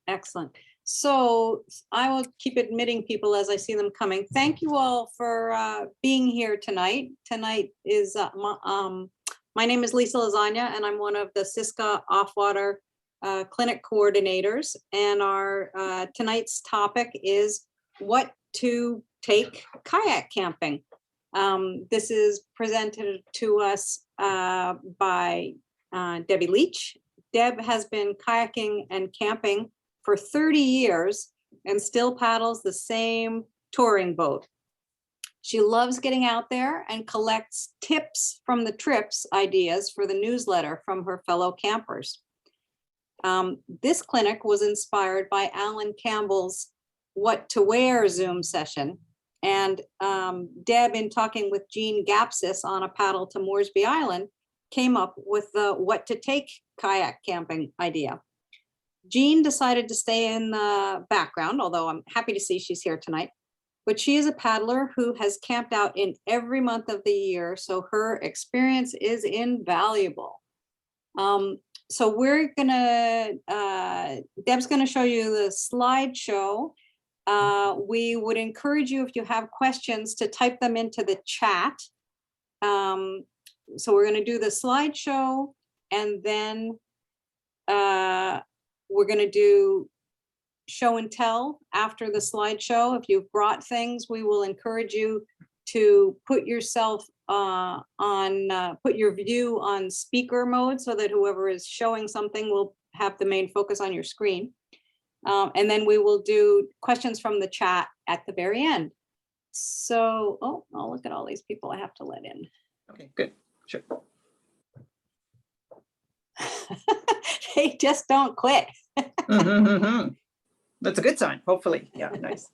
Excellent. So I will keep admitting people as I see them coming. Thank you all for being here tonight. Tonight is, my name is Lisa Lasagna, and I'm one of the Siska Off-Water Clinic coordinators. And our tonight's topic is what to take kayak camping. This is presented to us by Debbie Leach. Deb has been kayaking and camping for 30 years and still paddles the same touring boat. She loves getting out there and collects tips from the trips, ideas for the newsletter from her fellow campers. This clinic was inspired by Alan Campbell's What to Wear Zoom session. And Deb, in talking with Jean Gapsis on a paddle to Moresby Island, came up with the what to take kayak camping idea. Jean decided to stay in the background, although I'm happy to see she's here tonight. But she is a paddler who has camped out in every month of the year, so her experience is invaluable. So we're gonna, Deb's gonna show you the slideshow. We would encourage you, if you have questions, to type them into the chat. So we're gonna do the slideshow, and then we're gonna do show and tell after the slideshow. If you've brought things, we will encourage you to put yourself put your view on speaker mode so that whoever is showing something will have the main focus on your screen. And then we will do questions from the chat at the very end. So, oh, look at all these people I have to let in. Okay, good, sure. They just don't quit. That's a good sign, hopefully. Yeah, nice.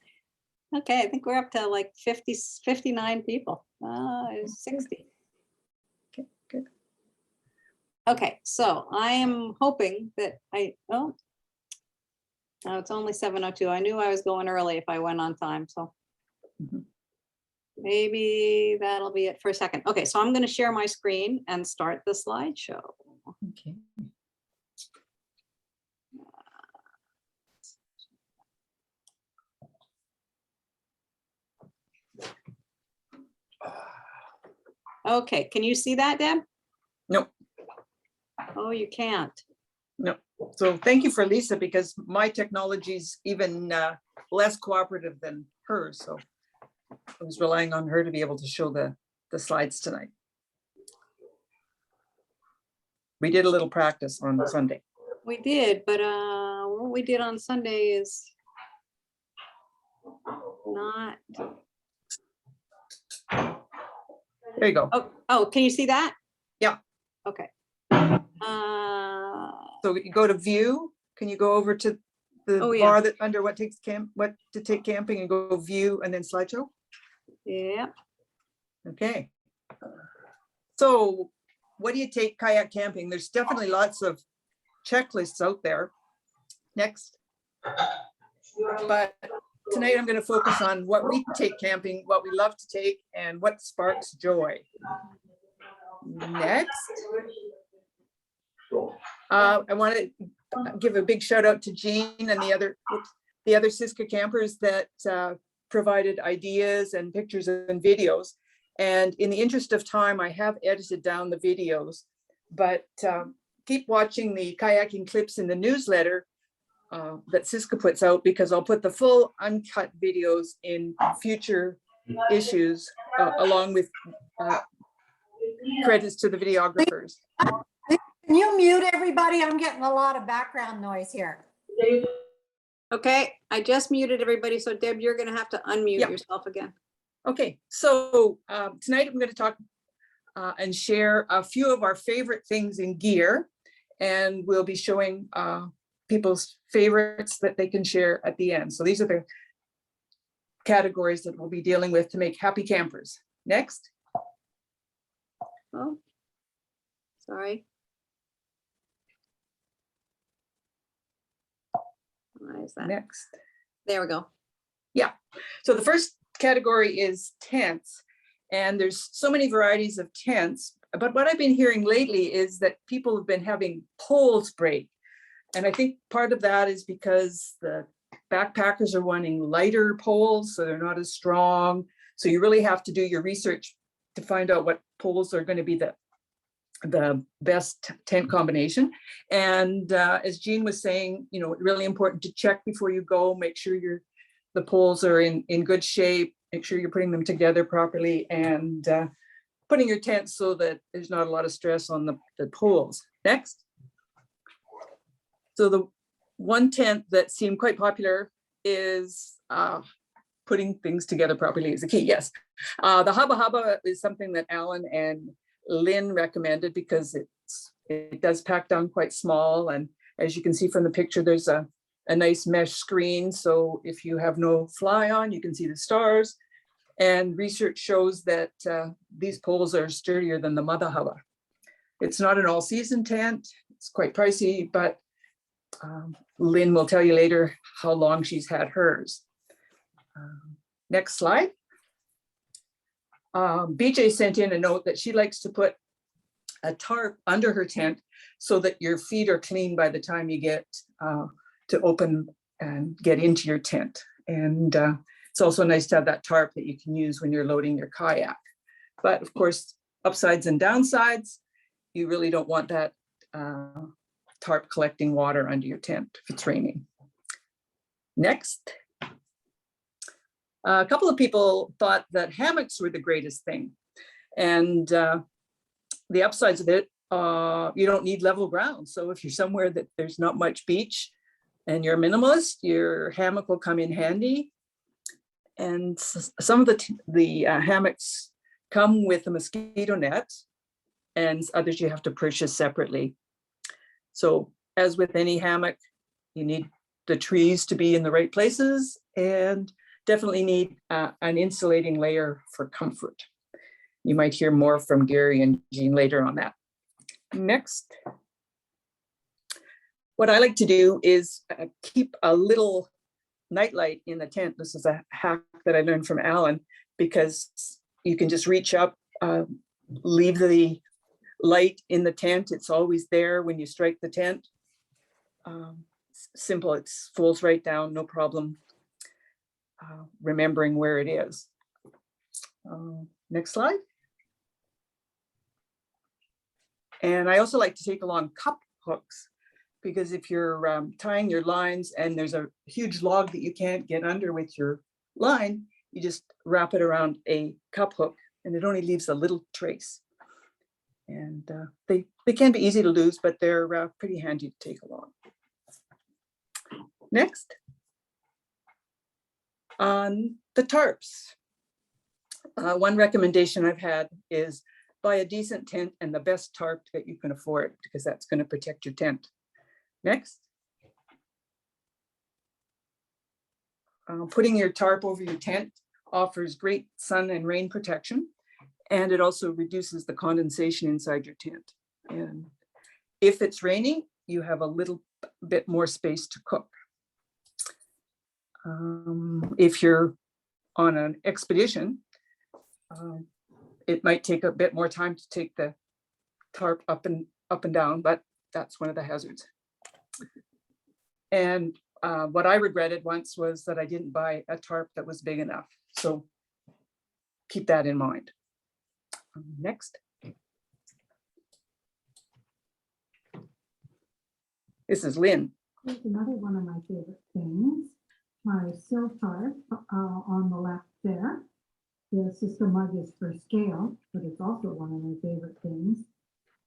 Okay, I think we're up to like 59 people. 60. Okay, good. Okay, so I am hoping that oh, it's only 7:02. I knew I was going early if I went on time, so maybe that'll be it for a second. Okay, so I'm going to share my screen and start the slideshow. Okay. Okay, can you see that, Deb? No. Oh, you can't. No. So thank you for Lisa, because my technology is even less cooperative than hers. So I was relying on her to be able to show the slides tonight. We did a little practice on Sunday. We did, but what we did on Sunday is not. There you go. Oh, can you see that? Yeah. Okay. So you go to view. Can you go over to the bar that under what to take camping and go view and then slideshow? Yeah. Okay. So what do you take kayak camping? There's definitely lots of checklists out there. Next. But tonight I'm going to focus on what we take camping, what we love to take, and what sparks joy. Next. I want to give a big shout out to Jean and the other Siska campers that provided ideas and pictures and videos. And in the interest of time, I have edited down the videos, but keep watching the kayaking clips in the newsletter that Siska puts out, because I'll put the full uncut videos in future issues along with credits to the videographers. Can you mute everybody? I'm getting a lot of background noise here. Okay, I just muted everybody. So Deb, you're going to have to unmute yourself again. Okay, so tonight I'm going to talk and share a few of our favorite things in gear, and we'll be showing people's favorites that they can share at the end. So these are the categories that we'll be dealing with to make happy campers. Next. Oh, sorry. Why is that? Next. There we go. Yeah. So the first category is tents, and there's so many varieties of tents. But what I've been hearing lately is that people have been having poles break And I think part of that is because the backpackers are wanting lighter poles, so they're not as strong. So you really have to do your research to find out what poles are going to be the best tent combination. And as Jean was saying, you know, really important to check before you go, make sure the poles are in good shape, make sure you're putting them together properly, and putting your tent so that there's not a lot of stress on the poles. Next. So the one tent that seemed quite popular is putting things together properly is the key. Yes. The Hubba Hubba is something that Alan and Lynn recommended because it does pack down quite small. And as you can see from the picture, there's a nice mesh screen. So if you have no fly on, you can see the stars. And research shows that these poles are sturdier than the Mother Hubba. It's not an all season tent. It's quite pricey, but Lynn will tell you later how long she's had hers. Next slide. BJ sent in a note that she likes to put a tarp under her tent so that your feet are clean by the time you get to open and get into your tent. And it's also nice to have that tarp that you can use when you're loading your kayak. But of course, upsides and downsides, you really don't want that tarp collecting water under your tent if it's raining. Next. A couple of people thought that hammocks were the greatest thing. And the upsides of it, you don't need level ground. So if you're somewhere that there's not much beach and you're a minimalist, your hammock will come in handy. And some of the hammocks come with a mosquito net, and others you have to purchase separately. So as with any hammock, you need the trees to be in the right places and definitely need an insulating layer for comfort. You might hear more from Gary and Jean later on that. Next. What I like to do is keep a little nightlight in the tent. This is a hack that I learned from Alan, because you can just reach up, leave the light in the tent. It's always there when you strike the tent. Simple, it folds right down, no problem remembering where it is. Next slide. And I also like to take along cup hooks, because if you're tying your lines and there's a huge log that you can't get under with your line, you just wrap it around a cup hook and it only leaves a little trace. And they can be easy to lose, but they're pretty handy to take along. Next. On the tarps. One recommendation I've had is buy a decent tent and the best tarp that you can afford, because that's going to protect your tent. Next. Putting your tarp over your tent offers great sun and rain protection, and it also reduces the condensation inside your tent. And if it's raining, you have a little bit more space to cook. If you're on an expedition, it might take a bit more time to take the tarp up and down, but that's one of the hazards. And what I regretted once was that I didn't buy a tarp that was big enough. So keep that in mind. Next. This is Lynn. Here's another one of my favorite things. My sill tarp on the left there. The Siska mug is for scale, but it's also one of my favorite things.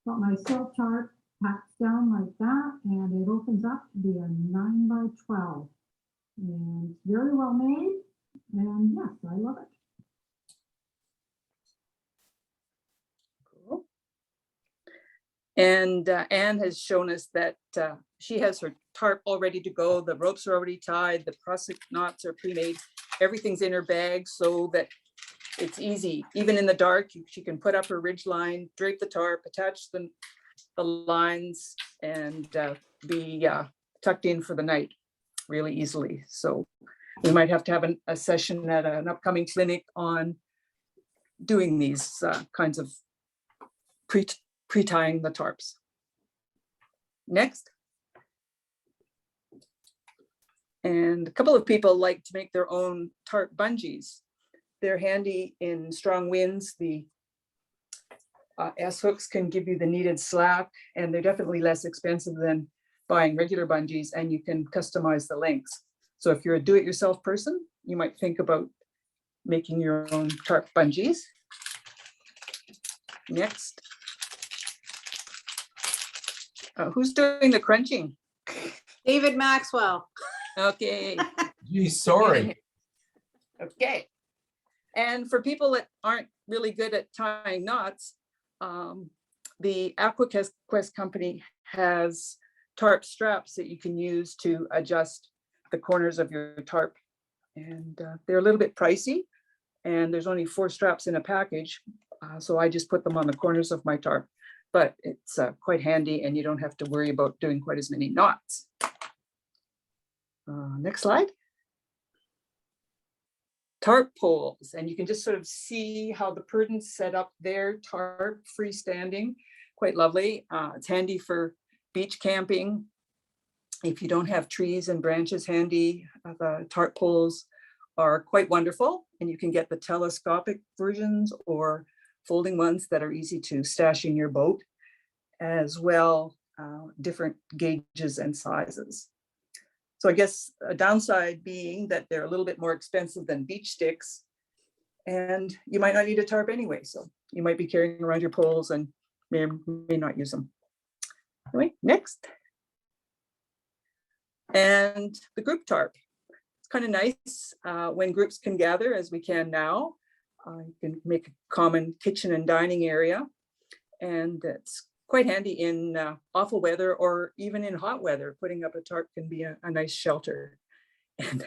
But my sill tarp packs down like that, and it opens up to be a 9x12. And it's very well made, and yes, I love it. Cool. And Anne has shown us that she has her tarp all ready to go. The ropes are already tied. The prusik knots are pre-made. Everything's in her bag so that it's easy. Even in the dark, she can put up her ridge line, drape the tarp, attach the lines, and be tucked in for the night really easily. So we might have to have a session at an upcoming clinic on doing these kinds of pre-tying the tarps. Next. And a couple of people like to make their own tarp bungees. They're handy in strong winds. The S hooks can give you the needed slack, and they're definitely less expensive than buying regular bungees, and you can customize the lengths. So if you're a do-it-yourself person, you might think about making your own tarp bungees. Next. Who's doing the crunching? David Maxwell. Okay. Geez, sorry. Okay. And for people that aren't really good at tying knots, the AquaQuest company has tarp straps that you can use to adjust the corners of your tarp. And they're a little bit pricey, and there's only 4 straps in a package. So I just put them on the corners of my tarp, but it's quite handy, and you don't have to worry about doing quite as many knots. Next slide. Tarp poles, and you can just sort of see how the Purdens set up their tarp freestanding. Quite lovely. It's handy for beach camping. If you don't have trees and branches handy, the tarp poles are quite wonderful, and you can get the telescopic versions or folding ones that are easy to stash in your boat, as well, different gauges and sizes. So I guess a downside being that they're a little bit more expensive than beach sticks, and you might not need a tarp anyway. So you might be carrying around your poles and may not use them. Anyway, next. And the group tarp. It's kind of nice when groups can gather, as we can now. You can make a common kitchen and dining area, and it's quite handy in awful weather or even in hot weather. Putting up a tarp can be a nice shelter.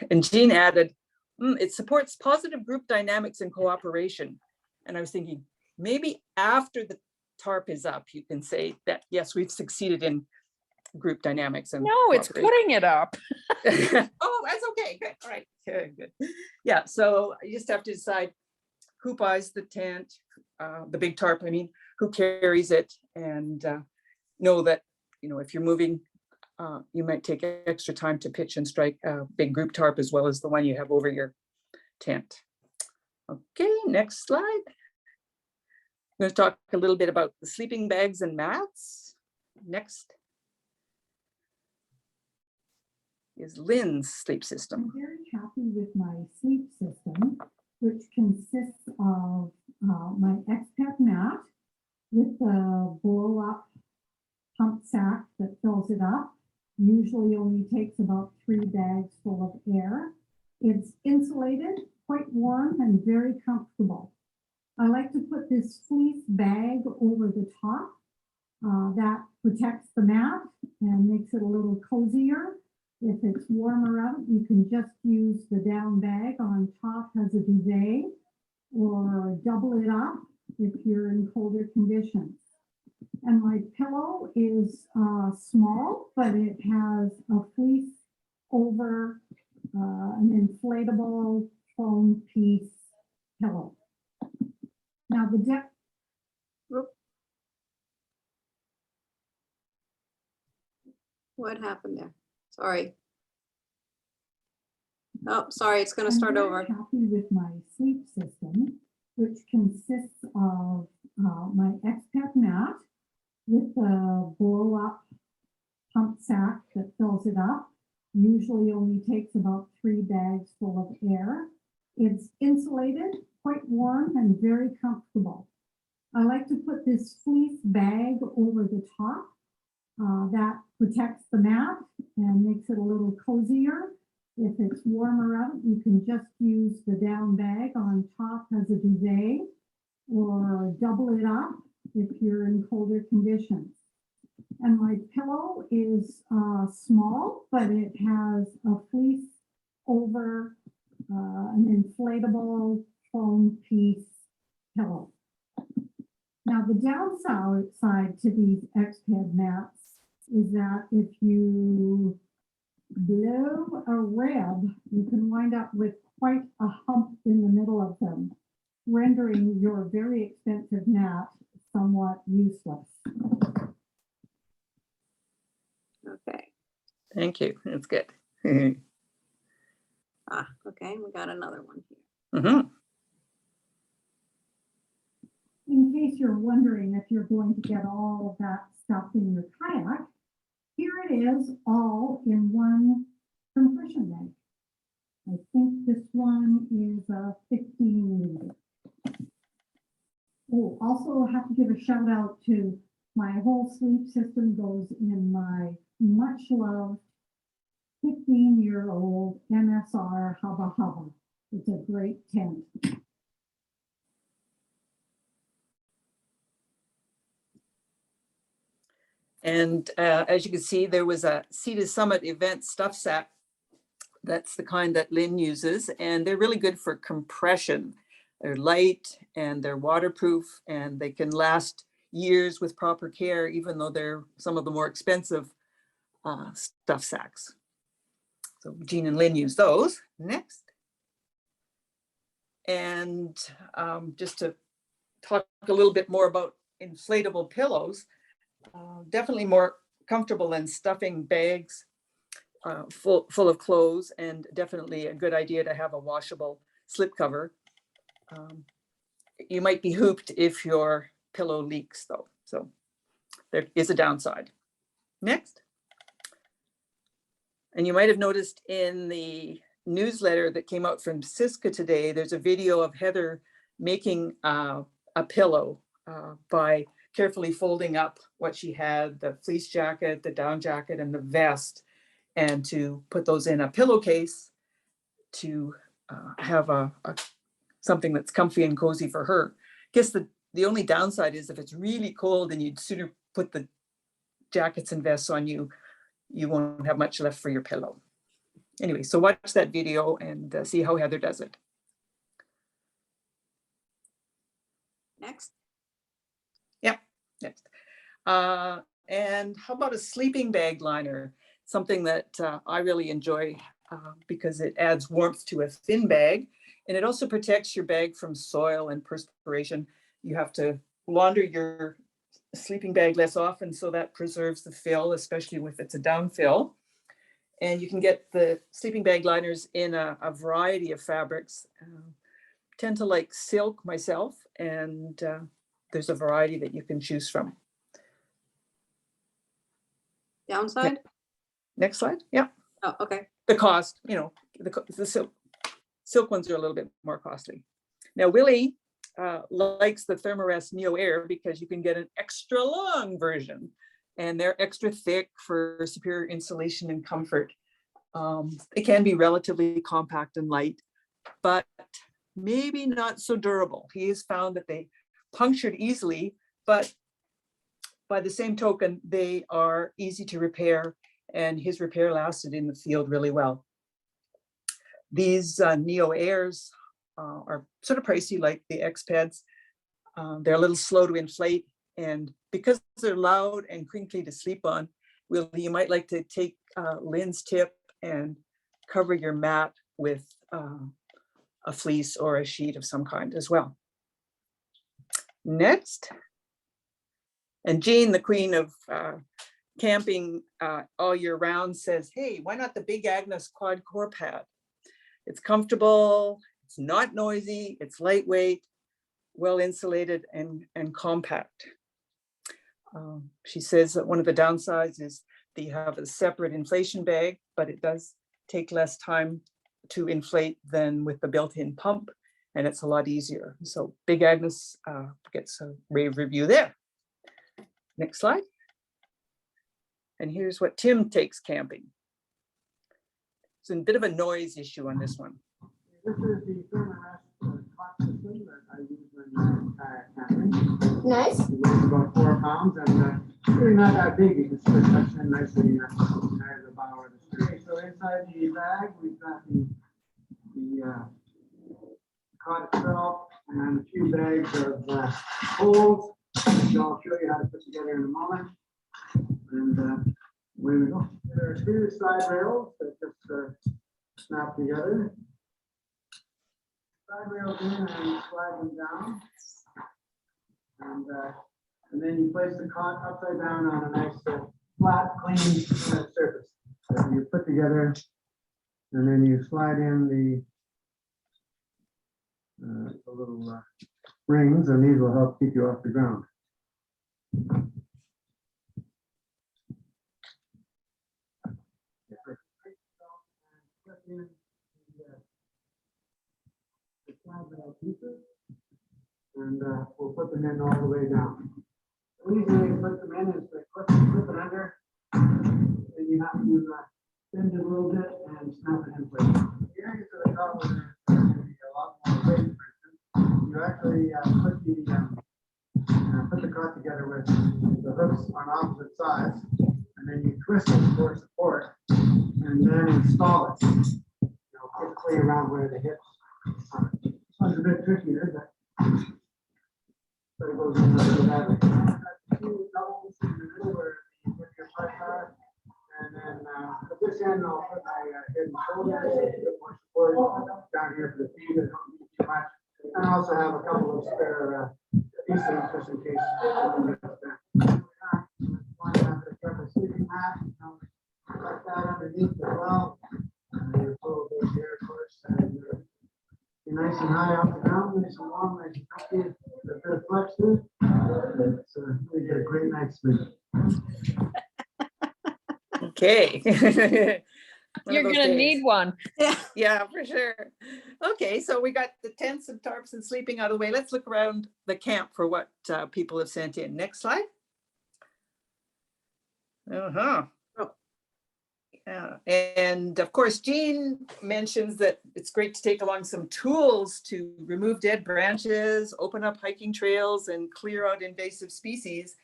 And Jean added, it supports positive group dynamics and cooperation. And I was thinking, maybe after the tarp is up, you can say that, yes, we've succeeded in group dynamics. And No, it's putting it up. Oh, that's okay. Good. All right. Good. Yeah. So you just have to decide who buys the tent, the big tarp, I mean, who carries it, and know that, if you're moving, you might take extra time to pitch and strike a big group tarp as well as the one you have over your tent. Okay, next slide. I'm going to talk a little bit about the sleeping bags and mats. Next is Lynn's sleep system. I'm very happy with my sleep system, which consists of my expat mat with the blow up pump sack that fills it up. Usually only takes about 3 bags full of air. It's insulated, quite warm, and very comfortable. I like to put this fleece bag over the top. That protects the mat and makes it a little cozier. If it's warmer out, you can just use the down bag on top as a duvet, or double it up if you're in colder conditions. And my pillow is small, but it has a fleece over an inflatable foam piece pillow. Now the depth. What happened there? Sorry. Oh, sorry, it's going to start over. I'm very happy with my sleep system, which consists of my expat mat with the blow up pump sack that fills it up. Usually only takes about 3 bags full of air. It's insulated, quite warm, and very comfortable. I like to put this fleece bag over the top. That protects the mat and makes it a little cozier. If it's warmer out, you can just use the down bag on top as a duvet, or double it up if you're in colder conditions. And my pillow is small, but it has a fleece over an inflatable foam piece pillow. Now the downside to these expat mats is that if you blow a rib, you can wind up with quite a hump in the middle of them, rendering your very expensive mat somewhat useless. Okay. Thank you. That's good. Okay, we got another one here. Mhm. In case you're wondering if you're going to get all of that stuff in your kayak, here it is all in one compression bag. I think this one is a 15 liter. Oh, also I have to give a shout out to my whole sleep system goes in my much loved 15-year-old MSR Hubba Hubba. It's a great tent. And as you can see, there was a Sea to Summit event stuff sack. That's the kind that Lynn uses, and they're really good for compression. They're light and they're waterproof, and they can last years with proper care, even though they're some of the more expensive stuff sacks. So Jean and Lynn use those. Next. And just to talk a little bit more about inflatable pillows, definitely more comfortable than stuffing bags full of clothes, and definitely a good idea to have a washable slip cover. You might be hooped if your pillow leaks though, so there is a downside. Next. And you might have noticed in the newsletter that came out from Siska today, there's a video of Heather making a pillow by carefully folding up what she had, the fleece jacket, the down jacket, and the vest, and to put those in a pillowcase to have something that's comfy and cozy for her. I guess the only downside is if it's really cold and you'd sooner put the jackets and vests on you, you won't have much left for your pillow. Anyway, so watch that video and see how Heather does it. Next. Yep, next. And how about a sleeping bag liner? Something that I really enjoy because it adds warmth to a thin bag, and it also protects your bag from soil and perspiration. You have to launder your sleeping bag less often, so that preserves the fill, especially if it's a down fill. And you can get the sleeping bag liners in a variety of fabrics. Tend to like silk myself, and there's a variety that you can choose from. Downside? Next slide. Yeah. Oh, okay. The cost, the silk ones are a little bit more costly. Now, Willie likes the Thermarest Neo Air because you can get an extra long version, and they're extra thick for superior insulation and comfort. It can be relatively compact and light, but maybe not so durable. He has found that they punctured easily, but by the same token, they are easy to repair, and his repair lasted in the field really well. These Neo Airs are sort of pricey, like the X-Pads. They're a little slow to inflate, and because they're loud and crinkly to sleep on, you might like to take Lynn's tip and cover your mat with a fleece or a sheet of some kind as well. Next. And Jean, the queen of camping all year round, says, hey, why not the Big Agnes quad core pad? It's comfortable, it's not noisy, it's lightweight, well insulated, and compact. She says that one of the downsides is that you have a separate inflation bag, but it does take less time to inflate than with the built-in pump, and it's a lot easier. So Big Agnes gets a rave review there. Next slide. And here's what Tim takes camping. It's a bit of a noise issue on this one. This is the Thermarest cot system that I use when kayak camping. Nice. It weighs about 4 pounds, and really not that big. You can still tucks in nicely near the bow of the tree. So inside the bag, we've got the cot itself and a few bags of holes, which I'll show you how to put together in a moment. And away we go. There are 2 side rails that just snap together. Side rails in and slide them down. And then you place the cot upside down on a nice flat, clean surface that you put together. And then you slide in the the little rings, and these will help keep you off the ground. And we'll put them in all the way down. The easy way to put them in is to clip it under, and you have to bend it a little bit and snap it in place. The areas that I thought were going to be a lot more weight, you actually put the cart together with the hooks on opposite sides, and then you twist it for support, and then install it, quickly around where the hips are. This one's a bit trickier, but it goes in that way. Two doubles in the middle where you put your parts are, and then at this end I'll put my head and shoulders, a bit more support down here for the feet. I don't need too much, and I also have a couple of spare pieces just in case. One a sleeping mat, like that underneath as well. You pull those here, of course, and be nice and high off the ground, nice and long, nice and comfy. A bit of flex too. So you get a great night's sleep. Okay. One You're of those gonna days. need one. Yeah, for sure. Okay, so we got the tents and tarps and sleeping out of the way. Let's look around the camp for what people have sent in. Next slide. Uh-huh. Yeah, and of course, Jean mentions that it's great to take along some tools to remove dead branches, open up hiking trails, and clear out invasive species.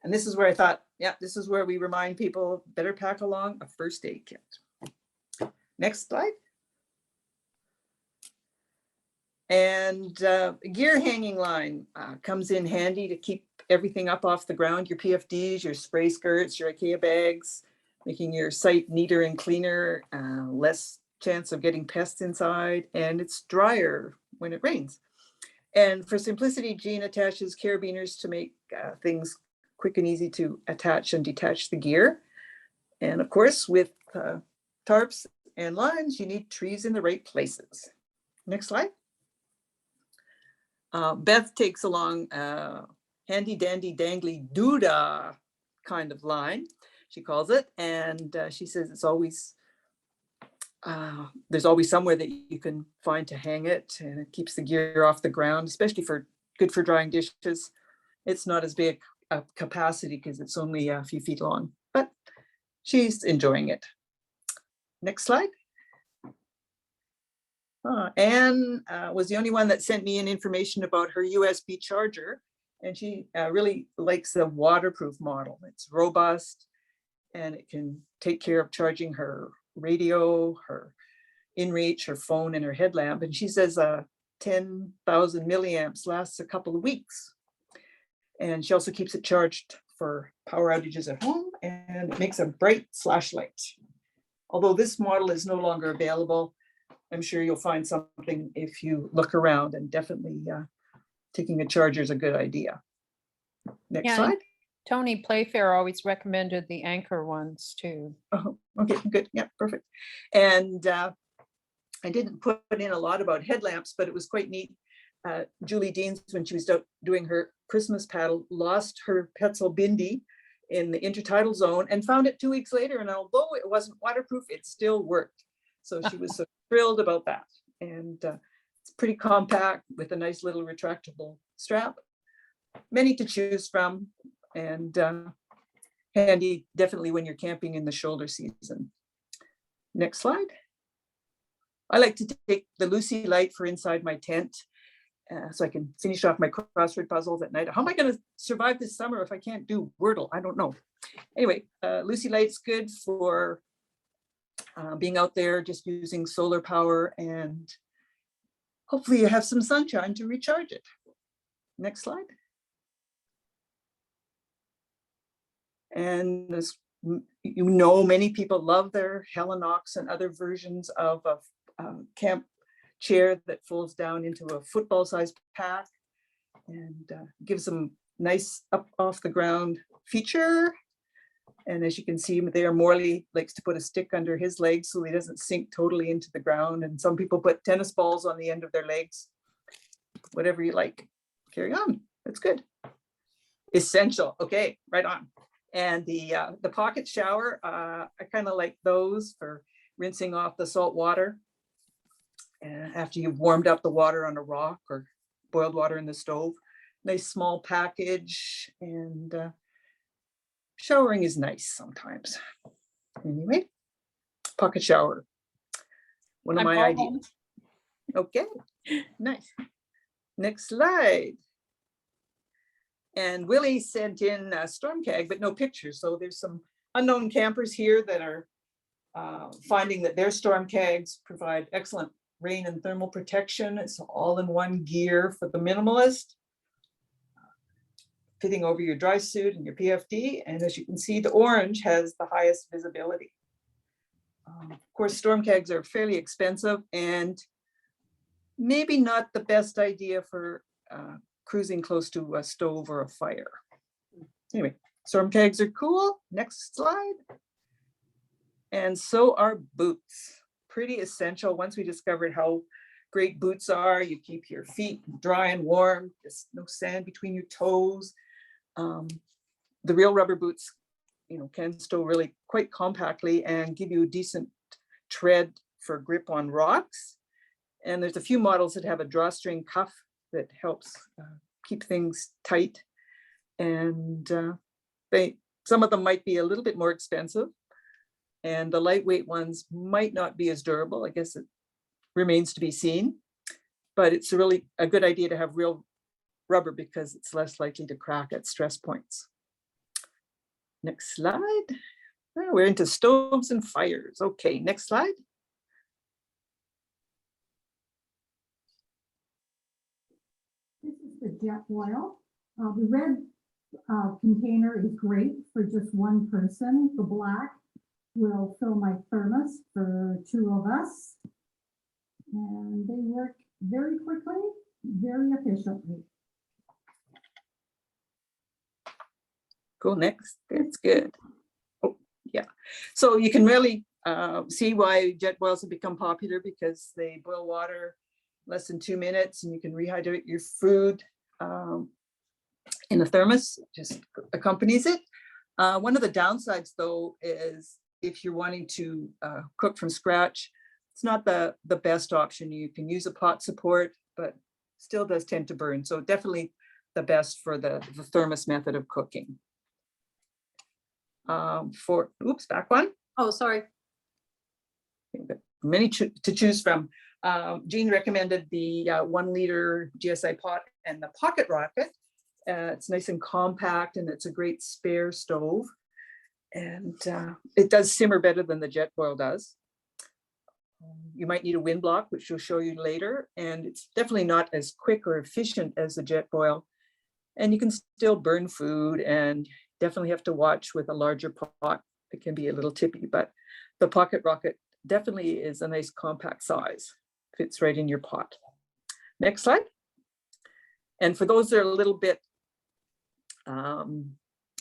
And this is where I thought, yeah, this is where we remind people better pack along a first aid kit. Next slide. And gear hanging line comes in handy to keep everything up off the ground, your PFDs, your spray skirts, your IKEA bags, making your site neater and cleaner, less chance of getting pests inside, and it's drier when it rains. And for simplicity, Jean attaches carabiners to make things quick and easy to attach and detach the gear. And of course, with tarps and lines, you need trees in the right places. Next slide. Beth takes along a handy dandy dangly doodah kind of line, she calls it, and she says it's always there's always somewhere that you can find to hang it, and it keeps the gear off the ground, especially good for drying dishes. It's not as big a capacity because it's only a few feet long, but she's enjoying it. Next slide. Anne was the only one that sent me in information about her USB charger, and she really likes the waterproof model. It's robust, and it can take care of charging her radio, her InReach, her phone, and her headlamp. And she says 10,000 milliamps lasts a couple of weeks. And she also keeps it charged for power outages at home, and it makes a bright flashlight. Although this model is no longer available, I'm sure you'll find something if you look around, and definitely taking a charger is a good idea. Next slide. Tony Playfair always recommended the Anchor ones too. Oh, okay, good. Yeah, perfect. And I didn't put in a lot about headlamps, but it was quite neat. Julie Deans, when she was out doing her Christmas paddle, lost her Petzl Bindi in the intertidal zone and found it 2 weeks later. And although it wasn't waterproof, it still worked. So she was so thrilled about that. And it's pretty compact with a nice little retractable strap. Many to choose from, and handy definitely when you're camping in the shoulder season. Next slide. I like to take the Lucy light for inside my tent so I can finish off my crossword puzzles at night. How am I going to survive this summer if I can't do Wordle? I don't know. Anyway, Lucy light's good for being out there just using solar power, and hopefully you have some sunshine to recharge it. Next slide. And as you know, many people love their Helinox and other versions of a camp chair that folds down into a football-sized pack and gives them nice up off the ground feature. And as you can see there, Morley likes to put a stick under his legs so he doesn't sink totally into the ground. And some people put tennis balls on the end of their legs. whatever you like. Carry on. That's good. Essential. Okay, right on. And the pocket shower, I kind of like those for rinsing off the salt water. And after you've warmed up the water on a rock or boiled water in the stove. Nice small package, and showering is nice sometimes. Anyway, pocket shower. One of I'm my all ideas. Okay, nice. Next slide. And Willie sent in a storm keg, but no pictures. So there's some unknown campers here that are finding that their storm kegs provide excellent rain and thermal protection. It's all in one gear for the minimalist. Fitting over your dry suit and your PFD. And as you can see, the orange has the highest visibility. Of course, storm kegs are fairly expensive and maybe not the best idea for cruising close to a stove or a fire. Anyway, storm kegs are cool. Next slide. And so are boots. Pretty essential. Once we discovered how great boots are, you keep your feet dry and warm, just no sand between your toes. The real rubber boots, can stow really quite compactly and give you a decent tread for grip on rocks. And there's a few models that have a drawstring cuff that helps keep things tight. And some of them might be a little bit more expensive. And the lightweight ones might not be as durable. I guess it remains to be seen. But it's really a good idea to have real rubber because it's less likely to crack at stress points. Next slide. Oh, we're into stoves and fires. Okay, next slide. This is the jet oil. The red container is great for just one person. The black will fill my thermos for 2 of us. And they work very quickly, very efficiently. Go next. That's good. Oh, yeah. So you can really see why jet boils have become popular because they boil water less than 2 minutes and you can rehydrate your food in the thermos, just accompanies it. One of the downsides though is if you're wanting to cook from scratch, it's not the best option. You can use a pot support, but still does tend to burn. So definitely the best for the thermos method of cooking. Back one. Oh, sorry. Many to choose from. Jean recommended the 1 liter GSI pot and the pocket rocket. It's nice and compact and it's a great spare stove. And it does simmer better than the jet boil does. You might need a wind block, which we'll show you later. And it's definitely not as quick or efficient as the jet boil. And you can still burn food and definitely have to watch with a larger pot. It can be a little tippy, but the pocket rocket definitely is a nice compact size. Fits right in your pot. Next slide. And for those that are a little bit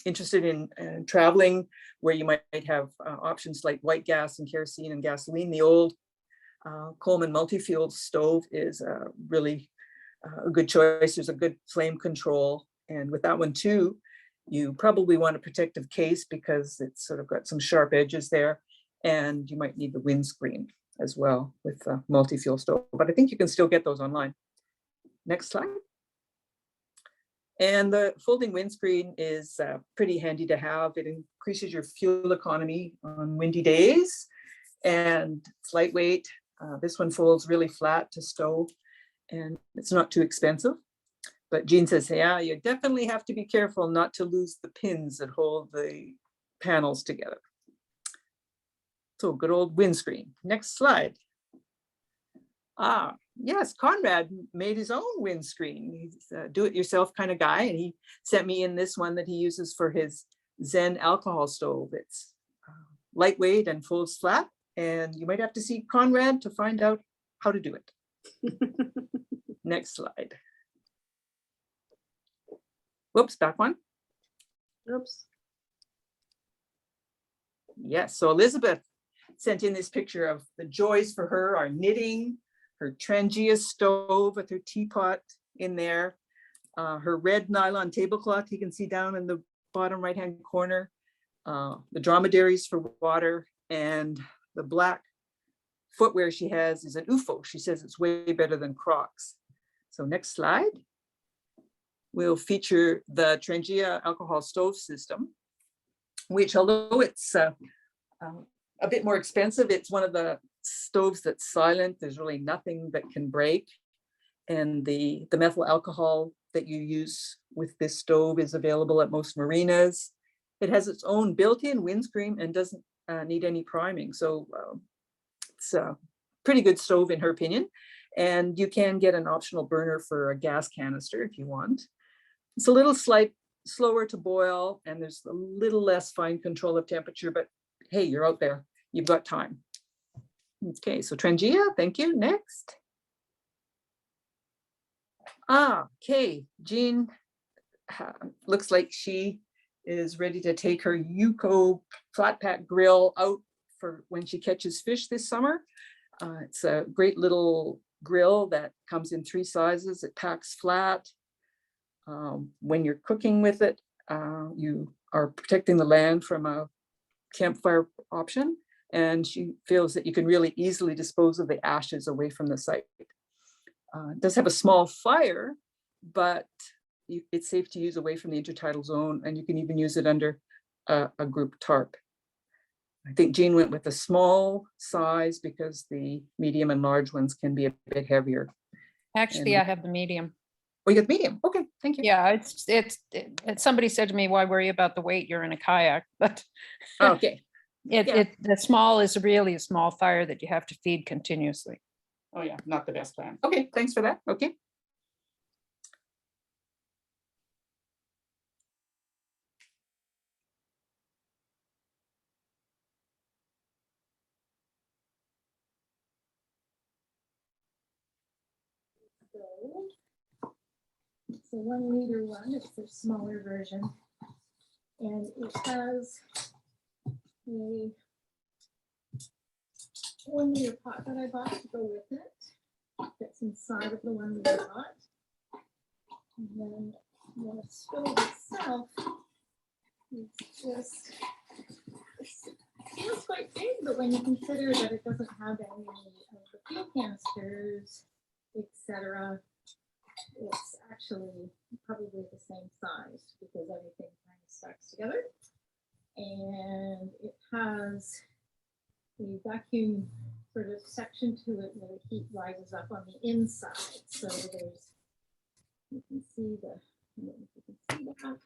interested in traveling, where you might have options like white gas and kerosene and gasoline, the old Coleman multi-fuel stove is really a good choice. There's a good flame control. And with that one too, you probably want a protective case because it's sort of got some sharp edges there. And you might need the windscreen as well with a multi-fuel stove. But I think you can still get those online. Next slide. And the folding windscreen is pretty handy to have. It increases your fuel economy on windy days. And it's lightweight. This one folds really flat to stow. And it's not too expensive. But Jean says, yeah, you definitely have to be careful not to lose the pins that hold the panels together. So good old windscreen. Next slide. Yes, Conrad made his own windscreen. He's a do-it-yourself kind of guy. And he sent me in this one that he uses for his Zen alcohol stove. It's lightweight and folds flat. And you might have to see Conrad to find out how to do it. Next slide. Whoops, back one. Oops. Yes, so Elizabeth sent in this picture of the joys for her are knitting, her Trangia stove with her teapot in there. Her red nylon tablecloth, you can see down in the bottom right-hand corner. The dromedaries for water, and the black footwear she has is an UFO. She says it's way better than Crocs. So next slide. We'll feature the Trangia alcohol stove system, which although it's a bit more expensive, it's one of the stoves that's silent. There's really nothing that can break. And the methyl alcohol that you use with this stove is available at most marinas. It has its own built-in windscreen and doesn't need any priming. So it's a pretty good stove in her opinion. And you can get an optional burner for a gas canister if you want. It's a little slower to boil, and there's a little less fine control of temperature, but hey, you're out there, you've got time. Okay, so Trangia, thank you. Next. Okay, Jean looks like she is ready to take her Yuko flat pack grill out for when she catches fish this summer. It's a great little grill that comes in 3 sizes. It packs flat. When you're cooking with it, you are protecting the land from a campfire option, and she feels that you can really easily dispose of the ashes away from the site. It does have a small fire, but it's safe to use away from the intertidal zone, and you can even use it under a group tarp. I think Jean went with a small size because the medium and large ones can be a bit heavier. Actually, And- I have the medium. Oh, you got medium. Okay, thank you. Yeah, somebody said to me, why worry about the weight? You're in a kayak, but Okay. Yeah. the small is really a small fire that you have to feed continuously. Oh yeah, not the best plan. Okay, thanks for that. Okay. It's a 1 liter one, it's the smaller version. And it has a 1 liter pot that I bought to go with it. That's inside of the 1 liter pot. And then the stove itself is just, it feels quite big, but when you consider that it doesn't have any of the fuel canisters, etc., it's actually probably the same size because everything kind of stacks together. And it has a vacuum sort of section to it where the heat rises up on the inside. So there's, you can see the, I don't know if you can see that.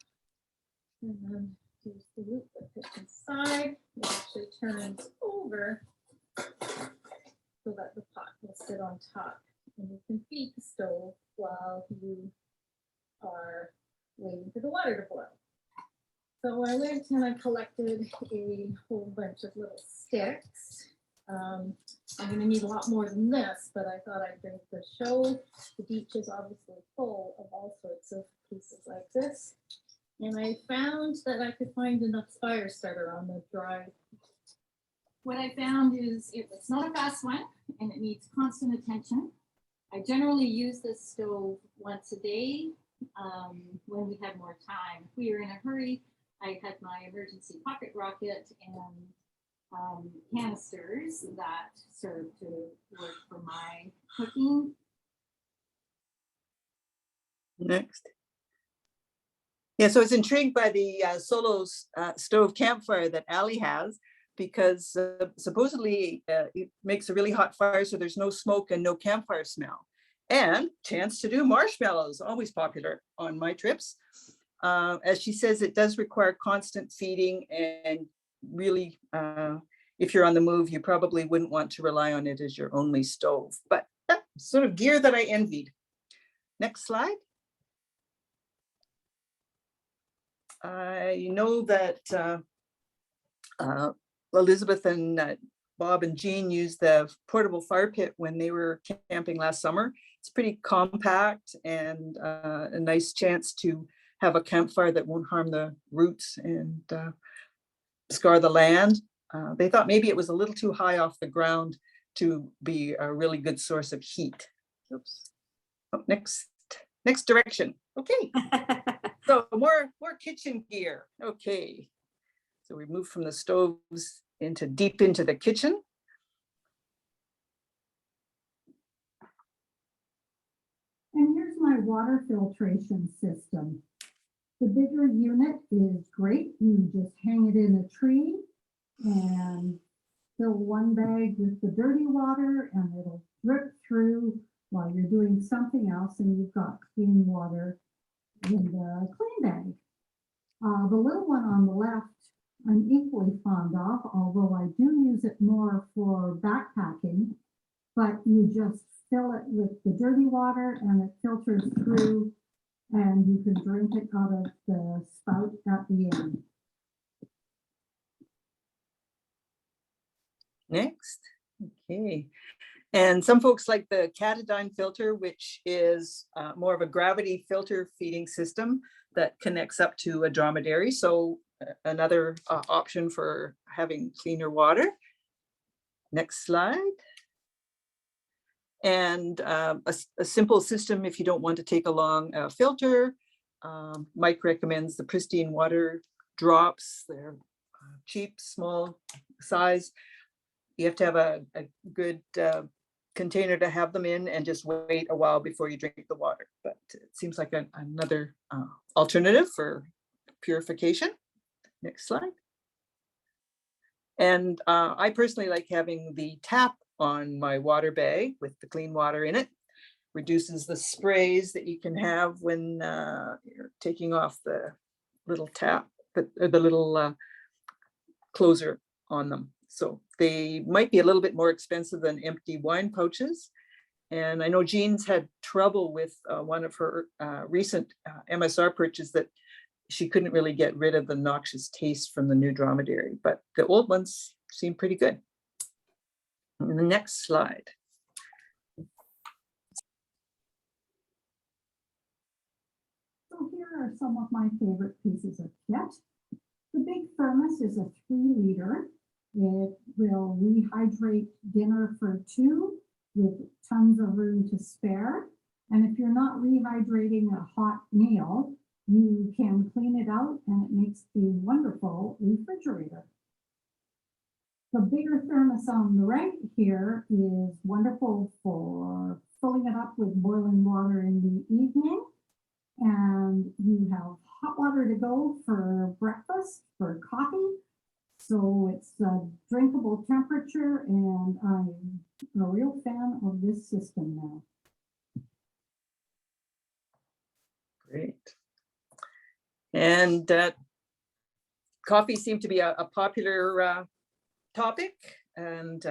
And then there's the loop that fits inside. It actually turns over so that the pot will sit on top. And you can feed the stove while you are waiting for the water to boil. So I went and I collected a whole bunch of little sticks. I'm going to need a lot more than this, but I thought I'd bring it to show. The beach is obviously full of all sorts of pieces like this. And I found that I could find enough fire starter on the dry. What I found is it's not a fast one and it needs constant attention. I generally use this stove once a day when we had more time. If we were in a hurry, I had my emergency pocket rocket and canisters that serve to work for my cooking. Next. Yeah, so I was intrigued by the solo stove campfire that Ali has, because supposedly it makes a really hot fire, so there's no smoke and no campfire smell. And chance to do marshmallows, always popular on my trips. As she says, it does require constant feeding, and really, if you're on the move, you probably wouldn't want to rely on it as your only stove, but that's sort of gear that I envied. Next slide. I know that Elizabeth and Bob and Jean used the portable fire pit when they were camping last summer. It's pretty compact and a nice chance to have a campfire that won't harm the roots and scar the land. They thought maybe it was a little too high off the ground to be a really good source of heat. Oops. Oh, next. next direction. Okay, so more kitchen gear. Okay, so we move from the stoves deep into the kitchen. And here's my water filtration system. The bigger unit is great. You just hang it in a tree and fill one bag with the dirty water and it'll drip through while you're doing something else and you've got clean water in the clean bag. The little one on the left, I'm equally fond of, although I do use it more for backpacking, but you just fill it with the dirty water and it filters through and you can drink it out of the spout at the end. Next, okay. And some folks like the Catadine filter, which is more of a gravity filter feeding system that connects up to a dromedary. So another option for having cleaner water. Next slide. And a simple system if you don't want to take a long filter. Mike recommends the pristine water drops. They're cheap, small size. You have to have a good container to have them in and just wait a while before you drink the water. But it seems like another alternative for purification. Next slide. And I personally like having the tap on my water bag with the clean water in it. Reduces the sprays that you can have when you're taking off the little tap, the little closer on them. So they might be a little bit more expensive than empty wine pouches. And I know Jean's had trouble with one of her recent MSR purchases that she couldn't really get rid of the noxious taste from the new dromedary, but the old ones seem pretty good. And the next slide. So here are some of my favorite pieces of kit. The big thermos is a 3-liter. It will rehydrate dinner for 2 with tons of room to spare. And if you're not rehydrating a hot meal, you can clean it out and it makes a wonderful refrigerator. The bigger thermos on the right here is wonderful for filling it up with boiling water in the evening. And you have hot water to go for breakfast, for coffee. So it's a drinkable temperature and I'm a real fan of this system now. Great. And coffee seemed to be a popular topic, and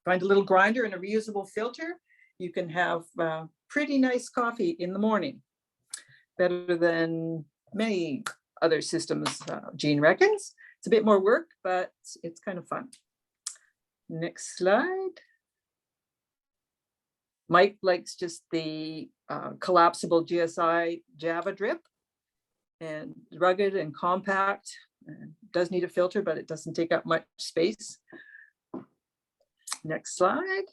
find a little grinder and a reusable filter. You can have pretty nice coffee in the morning. Better than many other systems, Jean reckons. It's a bit more work, but it's kind of fun. Next slide. Mike likes just the collapsible GSI Java drip, and rugged and compact. And does need a filter, but it doesn't take up much space. Next slide.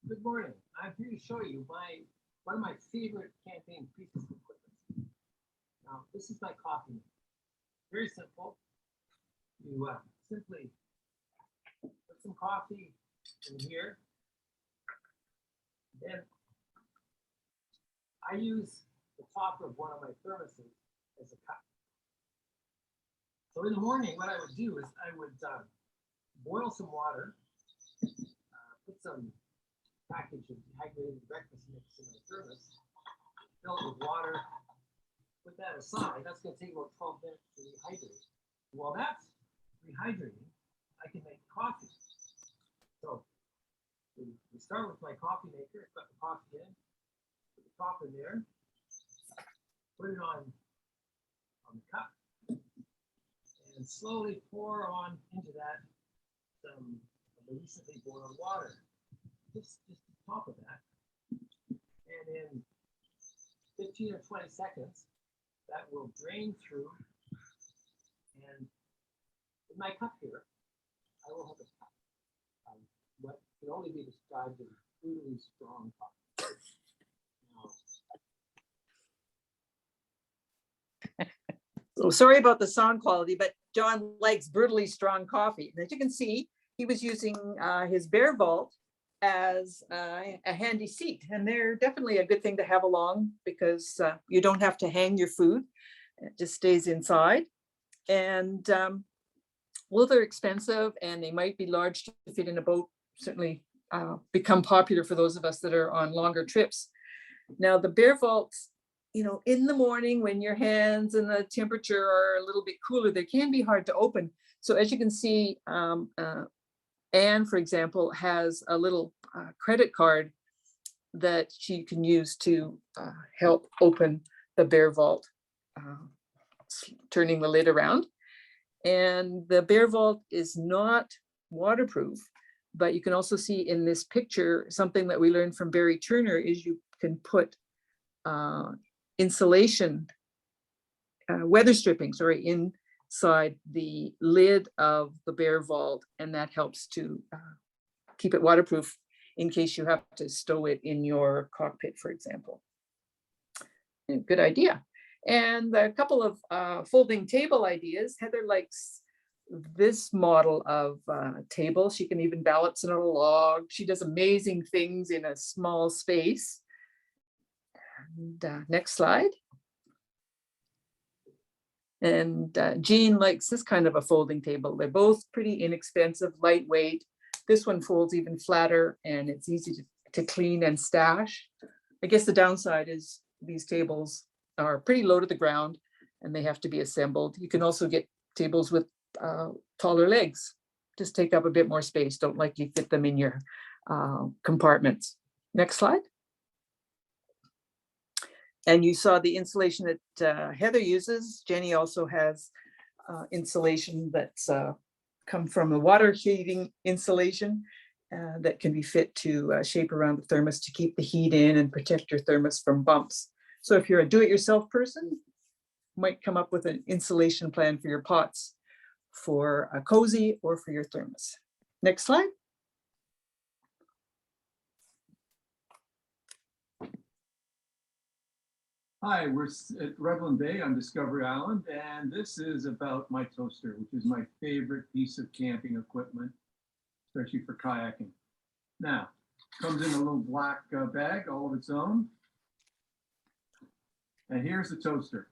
Good morning. I'm here to show you one of my favorite campaign pieces of equipment. Now, this is my coffee maker. Very simple. You simply put some coffee in here. Then I use the top of one of my thermoses as a cup. So in the morning, what I would do is I would boil some water, put some package of dehydrated breakfast mix in my thermos, fill it with water, put that aside. That's going to take about 12 minutes to rehydrate. While that's rehydrating, I can make coffee. So we start with my coffee maker, put the coffee in, put the top in there, put it on the cup, and slowly pour on into that some of the recently boiled water. Just the top of that. And in 15 or 20 seconds, that will drain through. And in my cup here, I will have a cup. What can only be described in Really strong. So sorry about the sound quality, but John likes brutally strong coffee. And as you can see, he was using his Bear Vault as a handy seat. And they're definitely a good thing to have along because you don't have to hang your food. It just stays inside. And well, they're expensive and they might be large to fit in a boat, certainly become popular for those of us that are on longer trips. Now the Bear Vaults, you know, in the morning when your hands and the temperature are a little bit cooler, they can be hard to open. So as you can see, Anne, for example, has a little credit card that she can use to help open the Bear Vault, turning the lid around. And the Bear Vault is not waterproof, but you can also see in this picture, something that we learned from Barry Turner is you can put insulation, weather stripping, sorry, inside the lid of the Bear Vault, and that helps to keep it waterproof in case you have to stow it in your cockpit, for example. Good idea. And a couple of folding table ideas. Heather likes this model of table. She can even balance it on a log. She does amazing things in a small space. And next slide. And Jean likes this kind of a folding table. They're both pretty inexpensive, lightweight. This one folds even flatter and it's easy to clean and stash. I guess the downside is these tables are pretty low to the ground and they have to be assembled. You can also get tables with taller legs, just take up a bit more space. Don't likely fit them in your compartments. Next slide. And you saw the insulation that Heather uses. Jenny also has insulation that's come from a water heating insulation that can be fit to shape around the thermos to keep the heat in and protect your thermos from bumps. So if you're a do-it-yourself person, you might come up with an insulation plan for your pots for a cozy or for your thermos. Next slide. Hi, we're at Revlin Bay on Discovery Island, and this is about my toaster, which is my favorite piece of camping equipment, especially for kayaking. Now, comes in a little black bag, all of its own. And here's the toaster,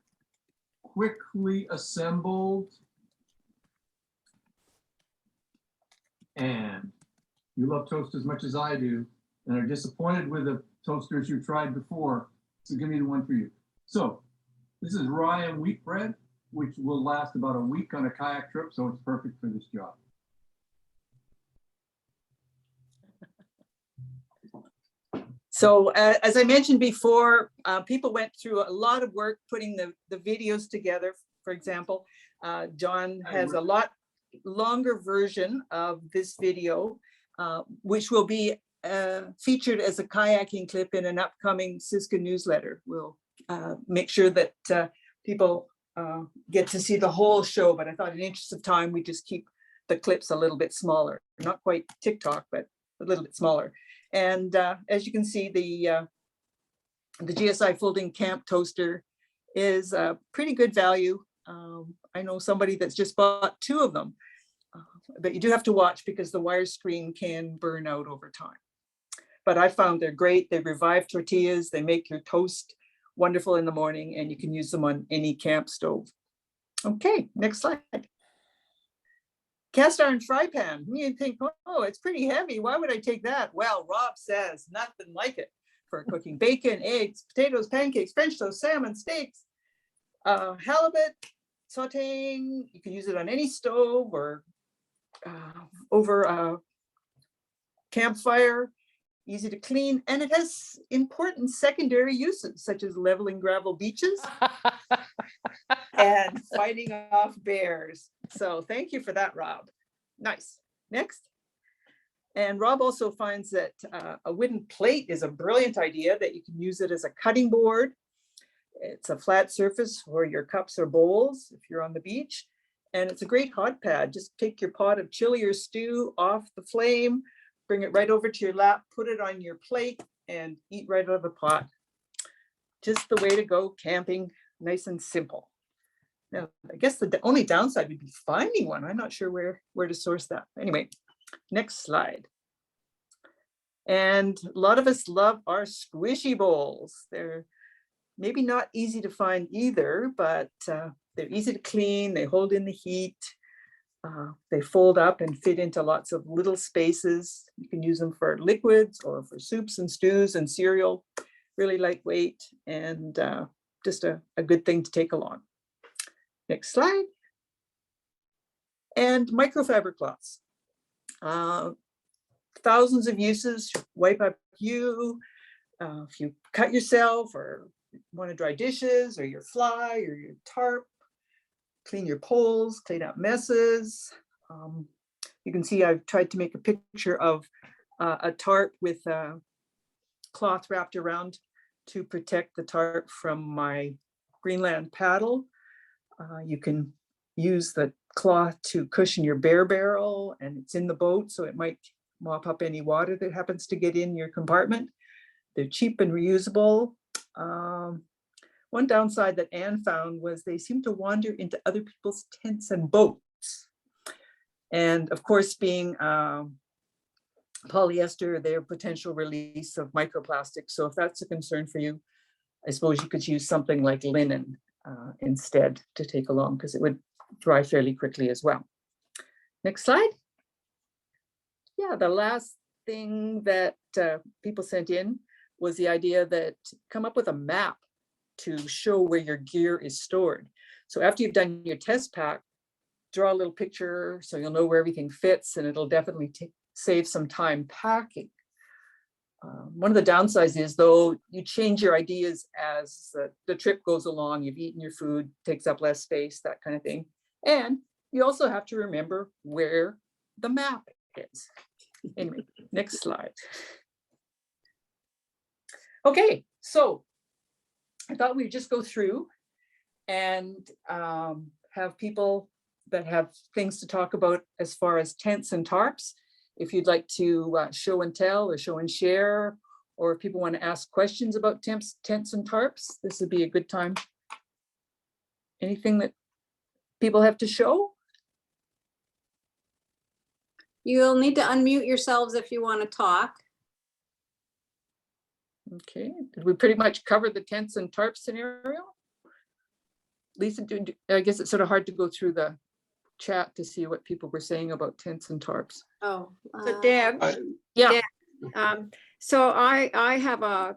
quickly assembled. And you love toast as much as I do and are disappointed with the toasters you've tried before, so give me the one for you. So this is rye and wheat bread, which will last about a week on a kayak trip, so it's perfect for this job. So as I mentioned before, people went through a lot of work putting the videos together. For example, John has a lot longer version of this video, which will be featured as a kayaking clip in an upcoming Siska newsletter. We'll make sure that people get to see the whole show, but I thought in the interest of time, we just keep the clips a little bit smaller, not quite TikTok, but a little bit smaller. And as you can see, the GSI folding camp toaster is a pretty good value. I know somebody that's just bought 2 of them, but you do have to watch because the wire screen can burn out over time. But I found they're great. They revive tortillas. They make your toast wonderful in the morning, and you can use them on any camp stove. Okay, next slide. Cast iron fry pan. You think, oh, it's pretty heavy. Why would I take that? Well, Rob says nothing like it for cooking bacon, eggs, potatoes, pancakes, French toast, salmon, steaks, halibut, sauteing. You can use it on any stove or over a campfire. Easy to clean, and it has important secondary uses such as leveling gravel beaches and fighting off bears. So thank you for that, Rob. Nice. Next. And Rob also finds that a wooden plate is a brilliant idea, that you can use it as a cutting board. It's a flat surface for your cups or bowls if you're on the beach. And it's a great hot pad. Just take your pot of chili or stew off the flame, bring it right over to your lap, put it on your plate and eat right out of the pot. Just the way to go camping, nice and simple. Now, I guess the only downside would be finding one. I'm not sure where to source that. Anyway, next slide. And a lot of us love our squishy bowls. They're maybe not easy to find either, but they're easy to clean. They hold in the heat. They fold up and fit into lots of little spaces. You can use them for liquids or for soups and stews and cereal. Really lightweight and just a good thing to take along. Next slide. And microfiber cloths. Thousands of uses, wipe up if you cut yourself or want to dry dishes or your fly or your tarp, clean your poles, clean up messes. You can see I've tried to make a picture of a tarp with a cloth wrapped around to protect the tarp from my Greenland paddle. You can use the cloth to cushion your bear barrel, and it's in the boat, so it might mop up any water that happens to get in your compartment. They're cheap and reusable. One downside that Anne found was they seem to wander into other people's tents and boats. And of course, being polyester, their potential release of microplastics. So if that's a concern for you, I suppose you could use something like linen instead to take along, because it would dry fairly quickly as well. Next slide. Yeah, the last thing that people sent in was the idea that come up with a map to show where your gear is stored. So after you've done your test pack, draw a little picture so you'll know where everything fits, and it'll definitely save some time packing. One of the downsides is, though, you change your ideas as the trip goes along. You've eaten your food, takes up less space, that kind of thing. And you also have to remember where the map is. Anyway, next slide. Okay, so I thought we'd just go through and have people that have things to talk about as far as tents and tarps. If you'd like to show and tell or show and share, or if people want to ask questions about tents and tarps, this would be a good time. Anything that people have to show? You'll need to unmute yourselves if you want to talk. Okay, did we pretty much cover the tents and tarp scenario? Lisa, I guess it's sort of hard to go through the chat to see what people were saying about tents and tarps. Oh, So Deb, Yeah. so I have a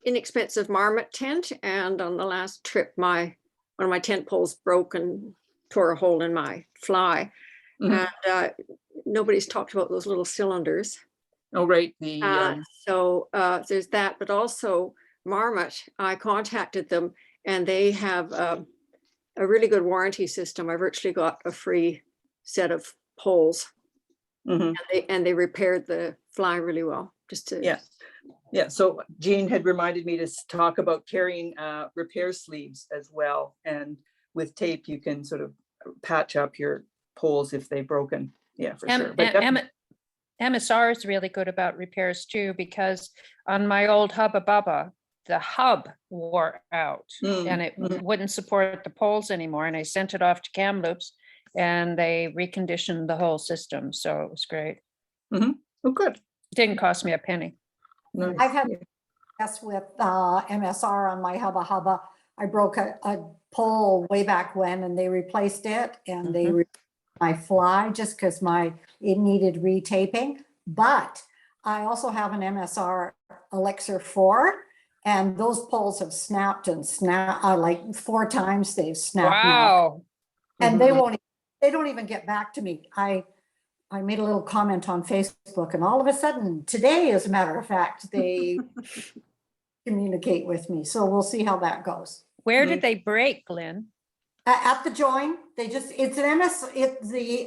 inexpensive marmot tent, and on the last trip, one of my tent poles broke and tore a hole in my fly. Mhm. And nobody's talked about those little cylinders. Oh, right. So there's that, but also Marmot, I contacted them and they have a really good warranty system. I virtually got a free set of poles, Mhm. and they repaired the fly really well. Just to Yeah. So Jean had reminded me to talk about carrying repair sleeves as well. And with tape, you can sort of patch up your poles if they've broken. Yeah, for sure. But MSR is really good about repairs too, because on my old Hubba Bubba, the hub wore out and it wouldn't support the poles anymore. And I sent it off to Kamloops and they reconditioned the whole system. So it was great. Oh, good. It didn't cost me a penny. Nice. I've had success with MSR on my Hubba Hubba. I broke a pole way back when and they replaced it, and they my fly just because it needed retaping. But I also have an MSR Elixir 4, and those poles have snapped and snapped like 4 times. They've snapped now, Wow. and they don't even get back to me. I made a little comment on Facebook, and all of a sudden today, as a matter of fact, they communicate with me. So we'll see how that goes. Where did they break, Lynn? At the join, the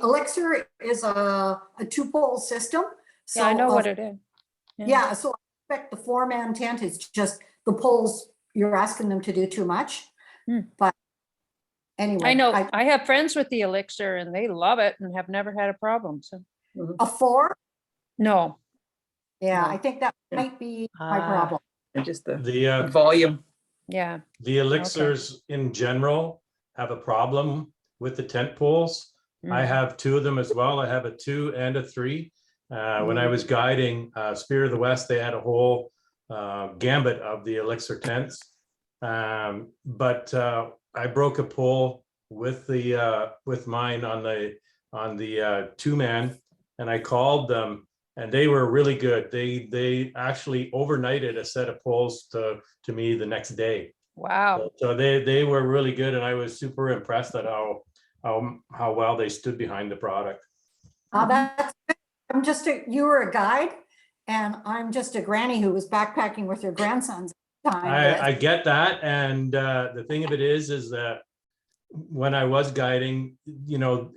Elixir is a 2-pole system. So Yeah, I know what it is. Yeah, so I expect the 4-man tent is just the poles, you're asking them to do too much. But anyway. I know, I have friends with the Elixir and they love it and have never had a problem. So A 4? No. Yeah, No. I think that Yeah. might be my Ah. problem. And just the The volume. Yeah. the elixirs in general have a problem with the tent poles. I Mm. have two of them as well. I have a 2 and a 3. When I was guiding Spirit of the West, they had a whole gambit of the elixir tents. But I broke a pole with the with mine on the 2-man, and I called them, and they were really good. They actually overnighted a set of poles to me the next day. Wow. So they were really good, and I was super impressed at how well they stood behind the product. That's, I'm just you were a guide, and I'm just a granny who was backpacking with her grandsons. at the time, I get that, and the thing of it is that when I was guiding, you know,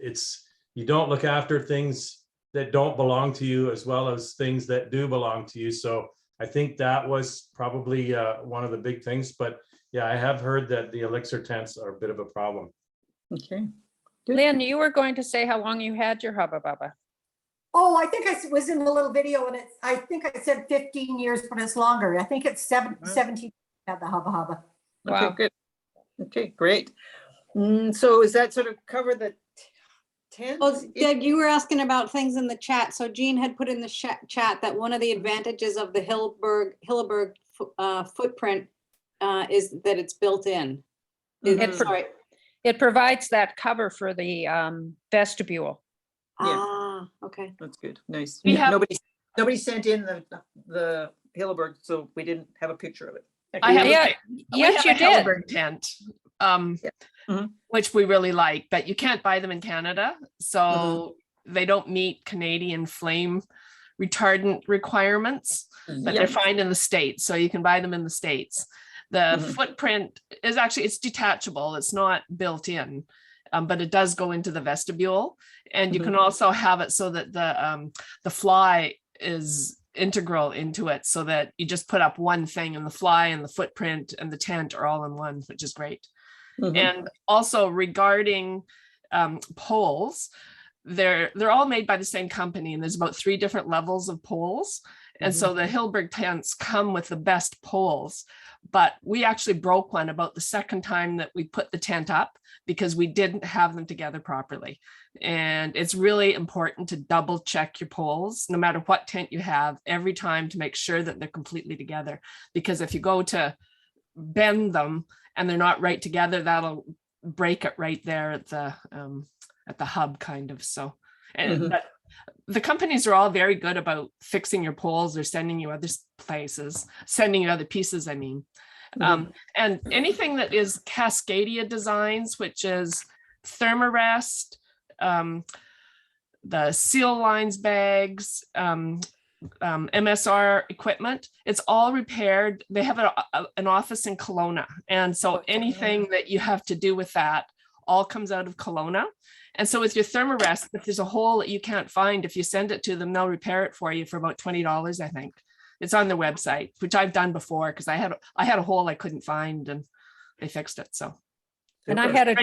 you don't look after things that don't belong to you as well as things that do belong to you. So I think that was probably one of the big things. But yeah, I have heard that the elixir tents are a bit of a problem. Okay. Good. Lynn, you were going to say how long you had your Hubba Bubba. Oh, I think I was in the little video, and I think I said 15 years, but it's longer. I think it's 17 at the Hubba Hubba. Wow. Okay, good. Okay, great. So is that sort of cover the tent? Oh, Doug, you were asking about things in the chat. So Jean had put in the chat that one of the advantages of the Hilleberg footprint is that it's built in. Sorry. It provides that cover for the vestibule. Okay. That's good. Nice. We have- Nobody sent in the Hilleberg, so we didn't have a picture of it. I have Yeah, we yes, have you a did. Hilleberg tent, Mhm. which we really like, but you can't buy them in Canada, so they don't meet Canadian flame retardant requirements, but they're fine in the States, so you can buy them in the States. The footprint is actually, it's detachable, it's not built in, but it does go into the vestibule, and you can also have it so that the fly is integral into it, so that you just put up one thing, and the fly and the footprint and the tent are all in one, which is great. And also regarding poles, they're all made by the same company, and there's about 3 different levels of poles. And so the Hilleberg tents come with the best poles, but we actually broke one about the second time that we put the tent up because we didn't have them together properly. And it's really important to double check your poles, no matter what tent you have, every time, to make sure that they're completely together. Because if you go to bend them and they're not right together, that'll break it right there at the hub, kind of. So, and but the companies are all very good about fixing your poles or sending you other places, sending you other pieces, I mean. And anything that is Cascadia Designs, which is Thermarest, the Seal Lines bags, MSR equipment, it's all repaired. They have an office in Kelowna. And so anything that you have to do with that all comes out of Kelowna. And so with your Thermarest, if there's a hole that you can't find, if you send it to them, they'll repair it for you for about $20, I think. It's on their website, which I've done before, because I had a hole I couldn't find, and they fixed it. So, And I had a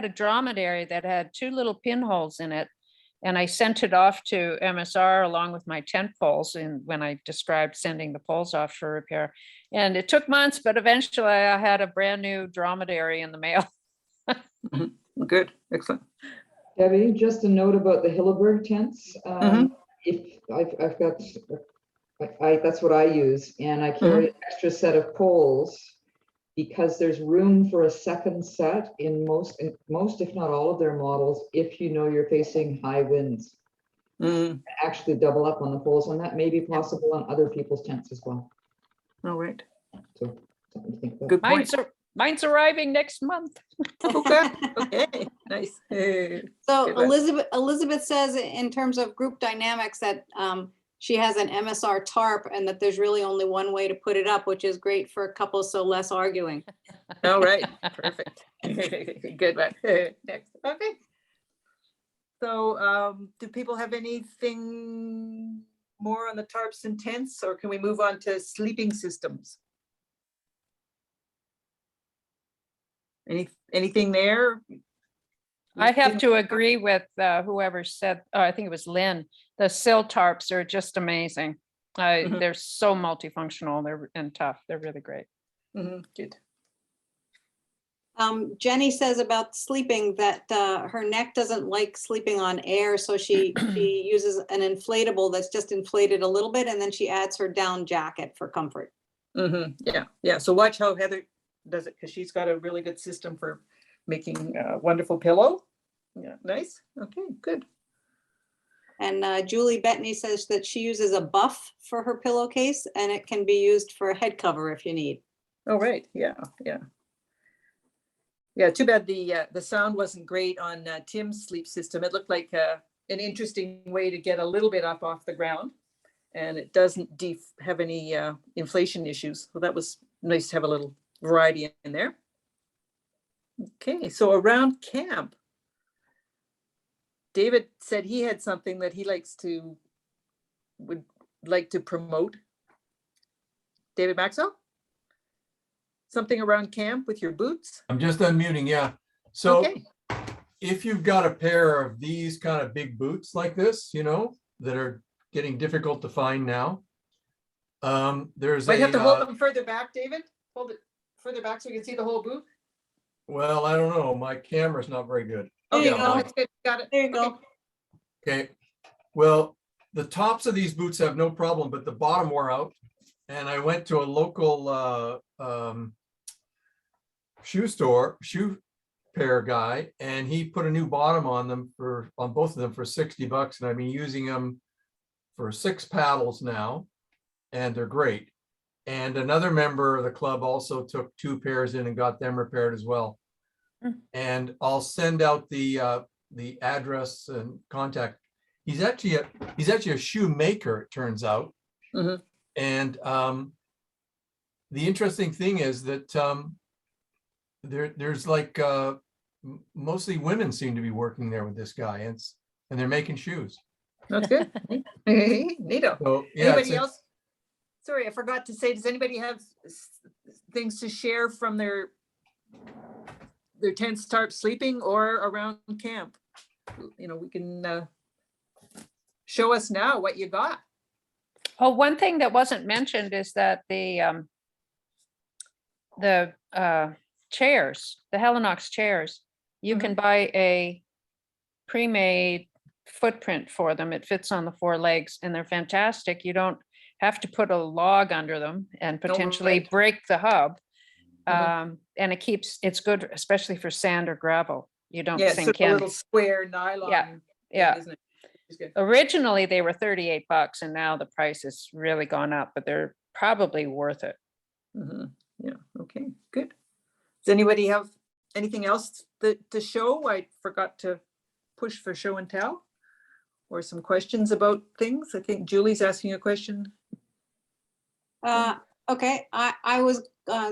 dromedary that had 2 little pinholes in it, and I sent it off to MSR along with my tent poles, and when I described sending the poles off for repair. And it took months, but eventually I had a brand new dromedary in the mail. Good, excellent. Debbie, just a note about the Hilleberg tents. If I've got, that's what I use, and I carry an extra set of poles because there's room for a second set in most, if not all of their models, if you know you're facing high winds. Actually double up on the poles, and that may be possible on other people's tents as well. All right. So something to think about. Good point. Mine's arriving next month. Okay, okay, nice. So Good. Elizabeth says in terms of group dynamics that she has an MSR tarp and that there's really only one way to put it up, which is great for couples, so less arguing. All right, perfect. Good one. Next, okay. So do people have anything more on the tarps and tents, or can we move on to sleeping systems? Anything there? I have to agree with whoever said, I think it was Lynn, the sill tarps are just amazing. Mhm. They're so multifunctional, and tough. They're really great. Good. Jenny says about sleeping that her neck doesn't like sleeping on air, so she uses an inflatable that's just inflated a little bit, and then she adds her down jacket for comfort. Yeah, yeah. So watch how Heather does it, because she's got a really good system for making a wonderful pillow. Yeah, nice. Okay, good. And Julie Bettany says that she uses a buff for her pillowcase, and it can be used for a head cover if you need. Oh, right. Yeah, yeah. Yeah, too bad the sound wasn't great on Tim's sleep system. It looked like an interesting way to get a little bit up off the ground, and it doesn't have any inflation issues. So that was nice to have a little variety in there. Okay, so around camp, David said he had something that he would like to promote. David Maxwell? Something around camp with your boots? I'm just unmuting, yeah. So Okay. if you've got a pair of these kind of big boots like this, you know, that are getting difficult to find now, there's Might have to hold a, them further back, David. Hold it further back so you can see the whole boot. well, I don't know, my camera's not very good. There you Okay, go. that's good. Got it. There you Okay. go. Okay, well, the tops of these boots have no problem, but the bottom wore out. And I went to a local shoe pair guy, and he put a new bottom on them on both of them for $60. And I've been using them for 6 paddles now, and they're great. And another member of the club also took 2 pairs in and got them repaired as well. And I'll send out the address and contact. He's actually a shoemaker, it turns out. Mhm. And the interesting thing is that there's like mostly women seem to be working there with this guy, and they're making shoes. That's good. Neato. So yeah, Anybody else? Sorry, I forgot to say, does anybody have things to share from their tents, tarp sleeping or around camp? You know, we can show us now what you got. Oh, one thing that wasn't mentioned is that the chairs, the Helinox chairs, you can buy a pre-made footprint for them. It fits on the 4 legs and they're fantastic. You don't have to put a log under them and potentially right. break the hub. Mhm. And it's good, especially for sand or gravel. You don't Yeah, it's sink sort of a in. little square nylon. thing, Yeah. isn't it? It's good. Originally, they were $38 and now the price has really gone up, but they're probably worth it. Mhm. Yeah, okay, good. Does anybody have anything else to show? I forgot to push for show and tell, or some questions about things. I think Julie's asking a question. Okay, I was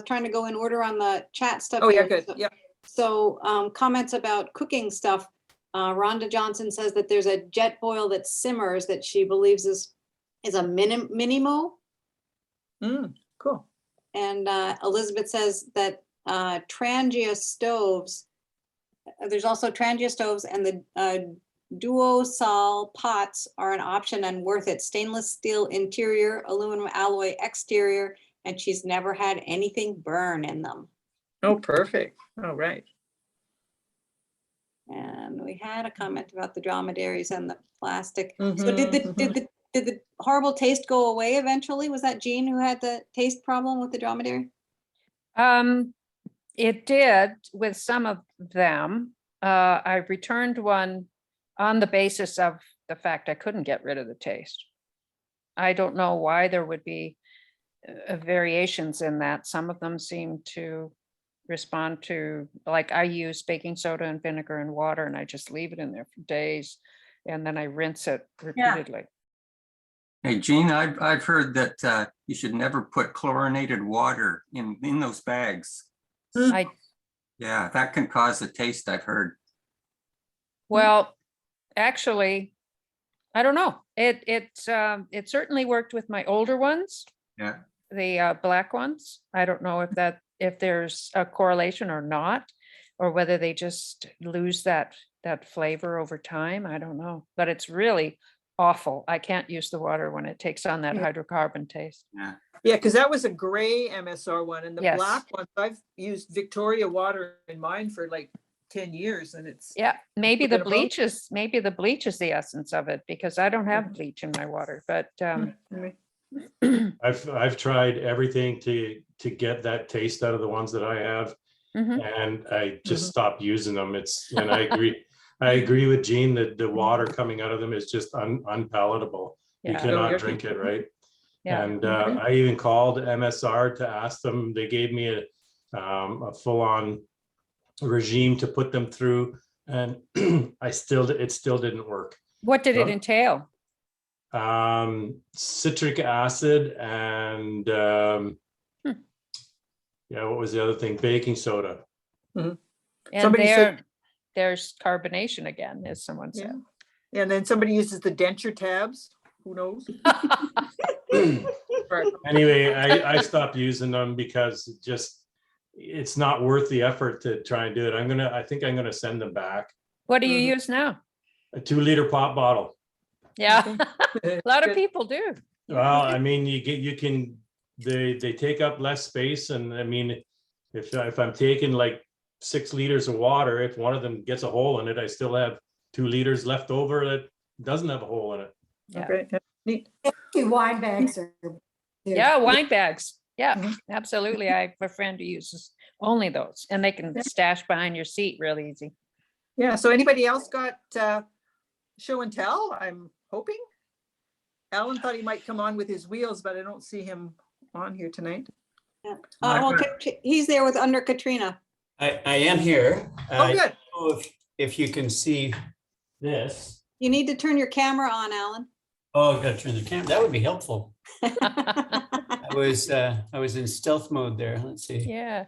trying to go in order on the chat stuff. Oh, yeah, here. good. So- Yeah. So comments about cooking stuff. Rhonda Johnson says that there's a jet boil that simmers that she believes is a Minimo. Cool. And Elizabeth says that Trangia stoves, there's also Trangia stoves, and the Duosol pots are an option and worth it. Stainless steel interior, aluminum alloy exterior, and she's never had anything burn in them. Oh, perfect. All right. And we had a comment about the dromedaries and the plastic. So Mhm, did the horrible taste go away eventually? Was that Jean who had the taste problem with the dromedary? It did with some of them. I returned one on the basis of the fact I couldn't get rid of the taste. I don't know why there would be variations in that. Some of them seem to respond to, like I use baking soda and vinegar and water and I just leave it in there for days and then I rinse it repeatedly. Hey, Jean, I've heard that you should never put chlorinated water in those bags. Yeah, that can cause a taste, I've heard. Well, actually, I don't know. It certainly worked with my older ones. Yeah. The black ones. I don't know if there's a correlation or not. or whether they just lose that flavor over time. I don't know, but it's really awful. I can't use the water when it takes on that Yeah. hydrocarbon taste. Yeah, because that was a gray MSR one, and the Yes. black ones, I've used Victoria water in mine for like 10 years, and it's. Yeah, maybe the Forget about- bleach is, the essence of it, because I don't have bleach in my water, but I've tried everything to get that taste out of the ones that I have, mhm. and I just stopped using them. And I agree with Jean that the water coming out of them is just unpalatable. You Yeah. cannot drink it, right? Yeah. And I even called MSR to ask them. They gave me a full-on regime to put them through, and it still didn't work. What did it So- entail? Citric acid and yeah, what was the other thing? Baking soda. And Somebody said- there's carbonation again, as someone said. And then somebody uses the denture tabs, who knows? Anyway, I stopped using them because it's not worth the effort to try and do it. I think I'm gonna send them back. What do you use now? A 2-liter pop bottle. Yeah, a lot of Good. people do. Well, I mean, they take up less space, and I mean, if I'm taking like 6 liters of water, if one of them gets a hole in it, I still have 2 liters left over that doesn't have a hole in it. Yeah. Okay, neat. Wine bags are. Yeah, wine bags. Yeah, Mhm. absolutely. I have a friend who uses only those, and they can stash behind your seat real easy. Yeah, so anybody else got show and tell, I'm hoping? Alan thought he might come on with his wheels, but I don't see him on here tonight. Well, he's there with under Katrina. I am here. Oh, I good. don't know if you can see this. You need to turn your camera on, Alan. Oh, I've got to turn the camera. That would be helpful. I was in stealth mode there. Let's see. Yeah.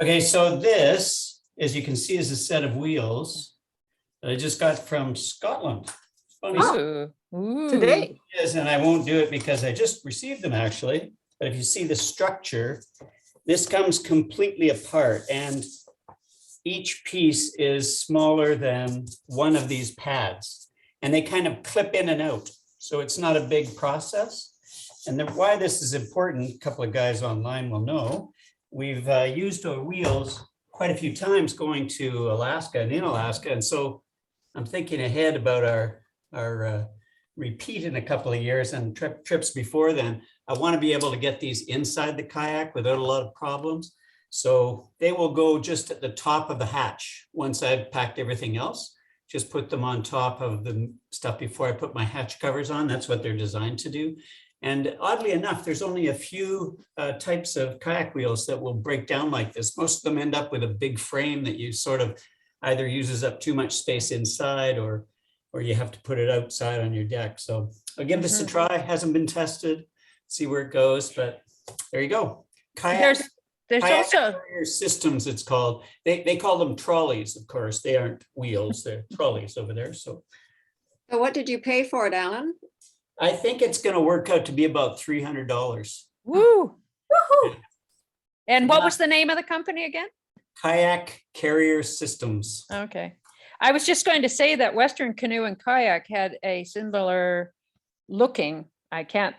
Okay, so this, as you can see, is a set of wheels that I just got from Scotland. Funny Ooh. Ooh. Today. is, and I won't do it because I just received them actually. But if you see the structure, this comes completely apart, and each piece is smaller than one of these pads, and they kind of clip in and out. So it's not a big process. And then why this is important, a couple of guys online will know, we've used our wheels quite a few times going to Alaska and in Alaska. And so I'm thinking ahead about our repeat in a couple of years and trips before then. I want to be able to get these inside the kayak without a lot of problems. So they will go just at the top of the hatch. Once I've packed everything else, just put them on top of the stuff before I put my hatch covers on. That's what they're designed to do. And oddly enough, there's only a few types of kayak wheels that will break down like this. Most of them end up with a big frame that you sort of either uses up too much space inside or you have to put it outside on your deck. So I'll give this a try. Hasn't been tested, see where it goes, but there you go. Kayak. There's Kayak also carrier systems, it's called. They call them trolleys, of course. They aren't wheels, they're trolleys over there. So So what did you pay for it, Alan? I think it's going to work out to be about $300. woo. And what was the name of the company again? Kayak Carrier Systems. Okay. I was just going to say that Western Canoe and Kayak had a similar looking, I can't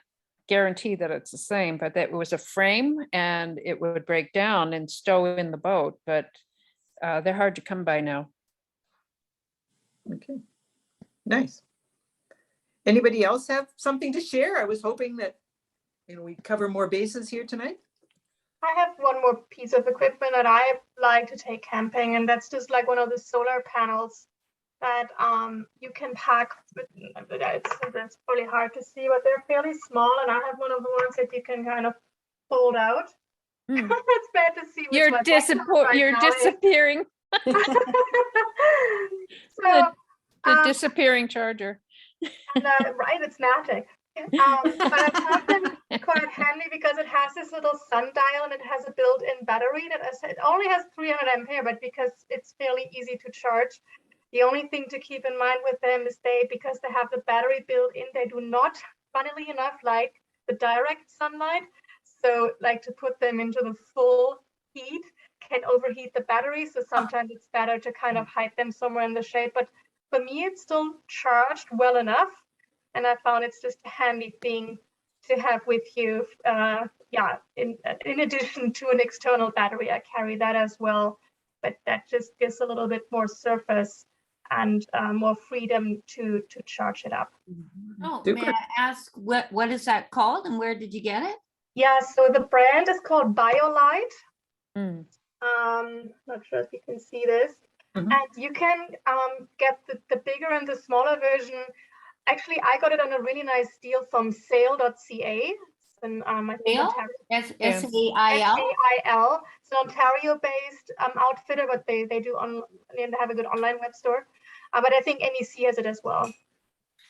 guarantee that it's the same, but that it was a frame and it would break down and stow in the boat, but they're hard to come by now. Okay, nice. Anybody else have something to share? I was hoping that, we cover more bases here tonight. I have one more piece of equipment that I like to take camping, and that's just like one of the solar panels that you can pack. It's probably hard to see, but they're fairly small, and I have one of the ones that you can kind of fold out. Hmm. It's bad to see. You're disappearing. So, The disappearing charger. and, right, it's magic. But I found them quite handy because it has this little sundial and it has a built-in battery that it only has 300 ampere, but because it's fairly easy to charge. The only thing to keep in mind with them is because they have the battery built in, they do not, funnily enough, like the direct sunlight. So like to put them into the full heat can overheat the battery. So sometimes it's better to kind of hide them somewhere in the shade. But for me, it's still charged well enough. And I found it's just a handy thing to have with you. Yeah, in addition to an external battery, I carry that as well. But that just gives a little bit more surface and more freedom to charge it up. Oh, may I ask what is that called and where did you get it? Yeah, so the brand is called BioLite. Mm. Not sure if you can see this. And you can get the bigger and the smaller version. Actually, I got it on a really nice deal from sale.ca. And I think Sale? S-A-I-L? S-A-I-L. It's an Ontario-based outfitter, but they have a good online web store. But I think NEC has it as well.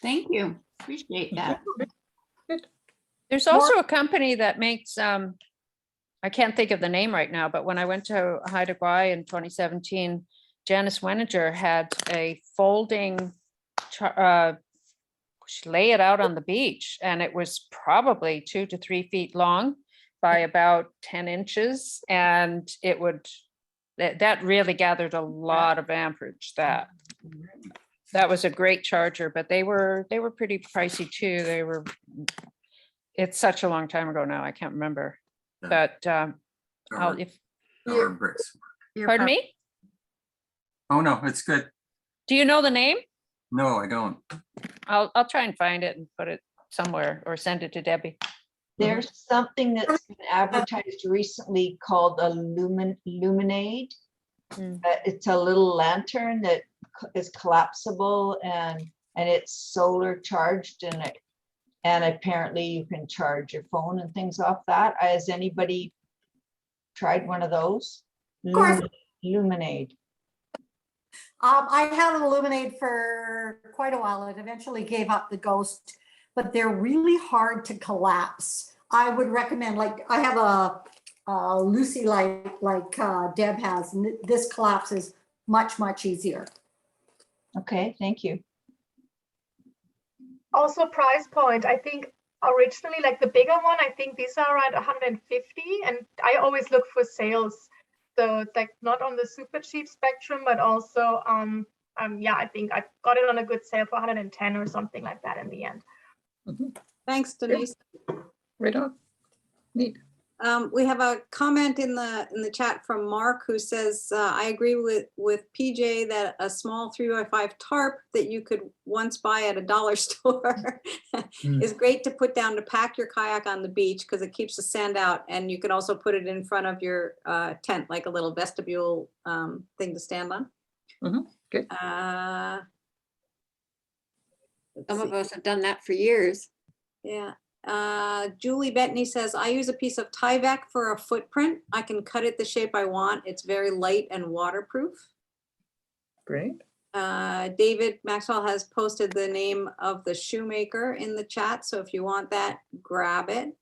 Thank you. Appreciate that. There's also a company that makes, I can't think of the name right now, but when I went to Haida Gwaii in 2017, Janice Weninger had a folding, she lay it out on the beach, and it was probably 2 to 3 feet long by about 10 inches. And it would, that really gathered a lot of amperage. That was a great charger, but they were pretty pricey too. It's such a long time ago now, I can't remember. But bricks. pardon me? Oh, no, it's good. Do you know the name? No, I don't. I'll try and find it and put it somewhere or send it to Debbie. There's something that's been advertised recently called a Luminade. It's a little lantern that is collapsible and it's solar charged, and apparently you can charge your phone and things off that. Has anybody tried one of those? Of course. Luminade. I had an Illuminate for quite a while. It eventually gave up the ghost, but they're really hard to collapse. I would recommend, like, I have a Lucy light like Deb has, and this collapses much easier. Okay, thank you. Also price point, I think originally, like the bigger one, I think these are around 150, and I always look for sales. So it's like not on the super cheap spectrum, but also, yeah, I think I got it on a good sale for 110 or something like that in the end. Thanks, Denise. Right on. Neat. We have a comment in the chat from Mark, who says, I agree with PJ that a small 3x5 tarp that you could once buy at a dollar store is great to put down to pack your kayak on the beach because it keeps the sand out, and you can also put it in front of your tent, like a little vestibule thing to stand on. Good. Some of us have done that for years. Yeah. Julie Bettany says, I use a piece of Tyvek for a footprint. I can cut it the shape I want. It's very light and waterproof. Great. David Maxwell has posted the name of the shoemaker in the chat. So if you want that, grab it.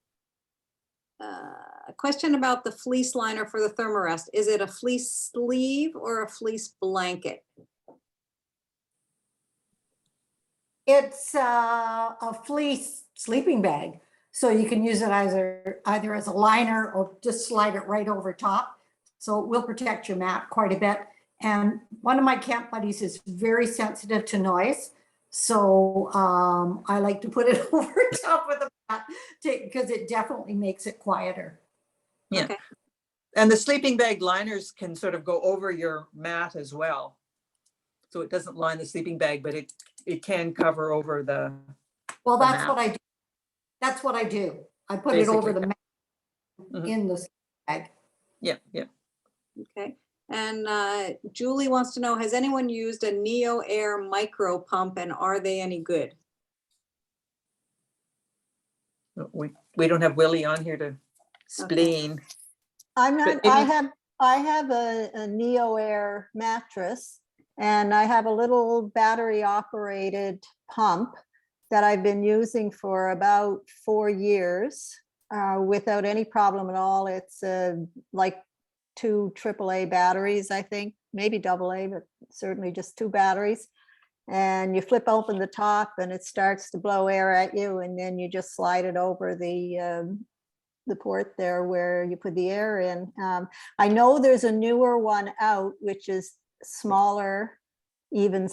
A question about the fleece liner for the thermarest. Is it a fleece sleeve or a fleece blanket? It's a fleece sleeping bag. So you can use it either as a liner or just slide it right over top. So it will protect your mat quite a bit. And one of my camp buddies is very sensitive to noise. So I like to put it over top of the mat because it definitely makes it quieter. Yeah. Okay. And the sleeping bag liners can sort of go over your mat as well. So it doesn't line the sleeping bag, but it can cover over the. Well, that's what I do. That's what I do. I put it over the mat in the sleeping bag. Yeah, yeah. Okay. And Julie wants to know, has anyone used a Neo Air micro pump, and are they any good? We don't have Willie on here to explain. I'm not, I have a Neo Air mattress, and I have a little battery operated pump that I've been using for about 4 years without any problem at all. It's like 2 AAA batteries, I think, maybe AA, but certainly just 2 batteries. And you flip open the top and it starts to blow air at you, and then you just slide it over the the port there where you put the air in. I know there's a newer one out, which is smaller, even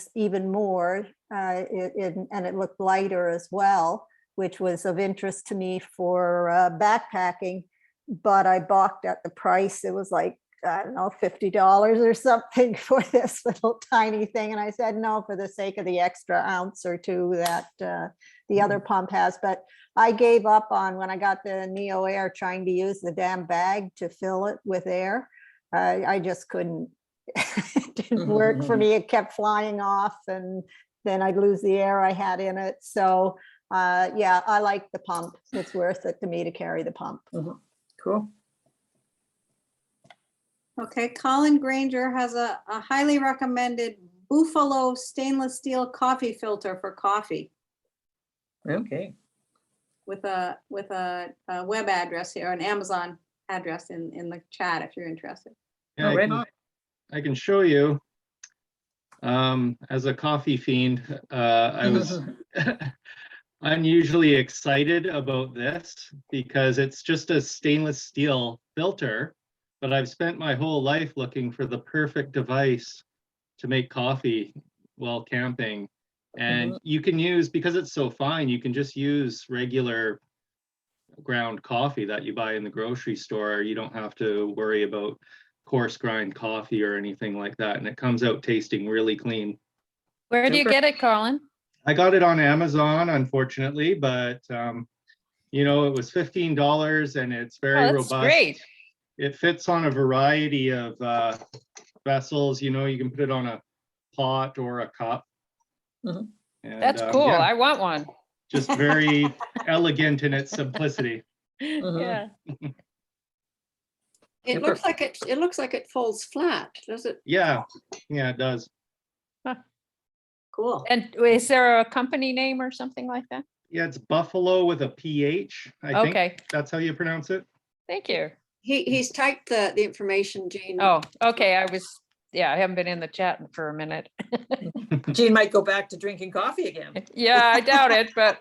more, and it looked lighter as well, which was of interest to me for backpacking, but I balked at the price. It was like, I don't know, $50 or something for this little tiny thing. And I said, no, for the sake of the extra ounce or two that the other pump has. But I gave up on, when I got the Neo Air, trying to use the damn bag to fill it with air. I just couldn't. It didn't work for me. It kept flying off, and then I'd lose the air I had in it. So yeah, I like the pump. It's worth it to me to carry the pump. Cool. Okay, Colin Granger has a highly recommended Buffalo stainless steel coffee filter for coffee Okay. with a web address here, an Amazon address in the chat if you're interested. Yeah, I can show you. As a coffee fiend, I was unusually excited about this because it's just a stainless steel filter, but I've spent my whole life looking for the perfect device to make coffee while camping. And you can use, because it's so fine, you can just use regular ground coffee that you buy in the grocery store. You don't have to worry about coarse grind coffee or anything like that. And it comes out tasting really clean. Where do you get it, Colin? I got it on Amazon, unfortunately, but you know, it was $15 and it's very robust. Great. It fits on a variety of vessels. You know, you can put it on a pot or a cup. And, that's cool. yeah, I want one. just very elegant in its simplicity. Yeah. It looks like it folds flat, does it? Yeah, it does. Cool. And is there a company name or something like that? Yeah, it's Buffalo with a PH. I think Okay. that's how you pronounce it. Thank you. He's typed the information, Jean. Oh, okay. I haven't been in the chat for a minute. Jean might go back to drinking coffee again. Yeah, I doubt it, but.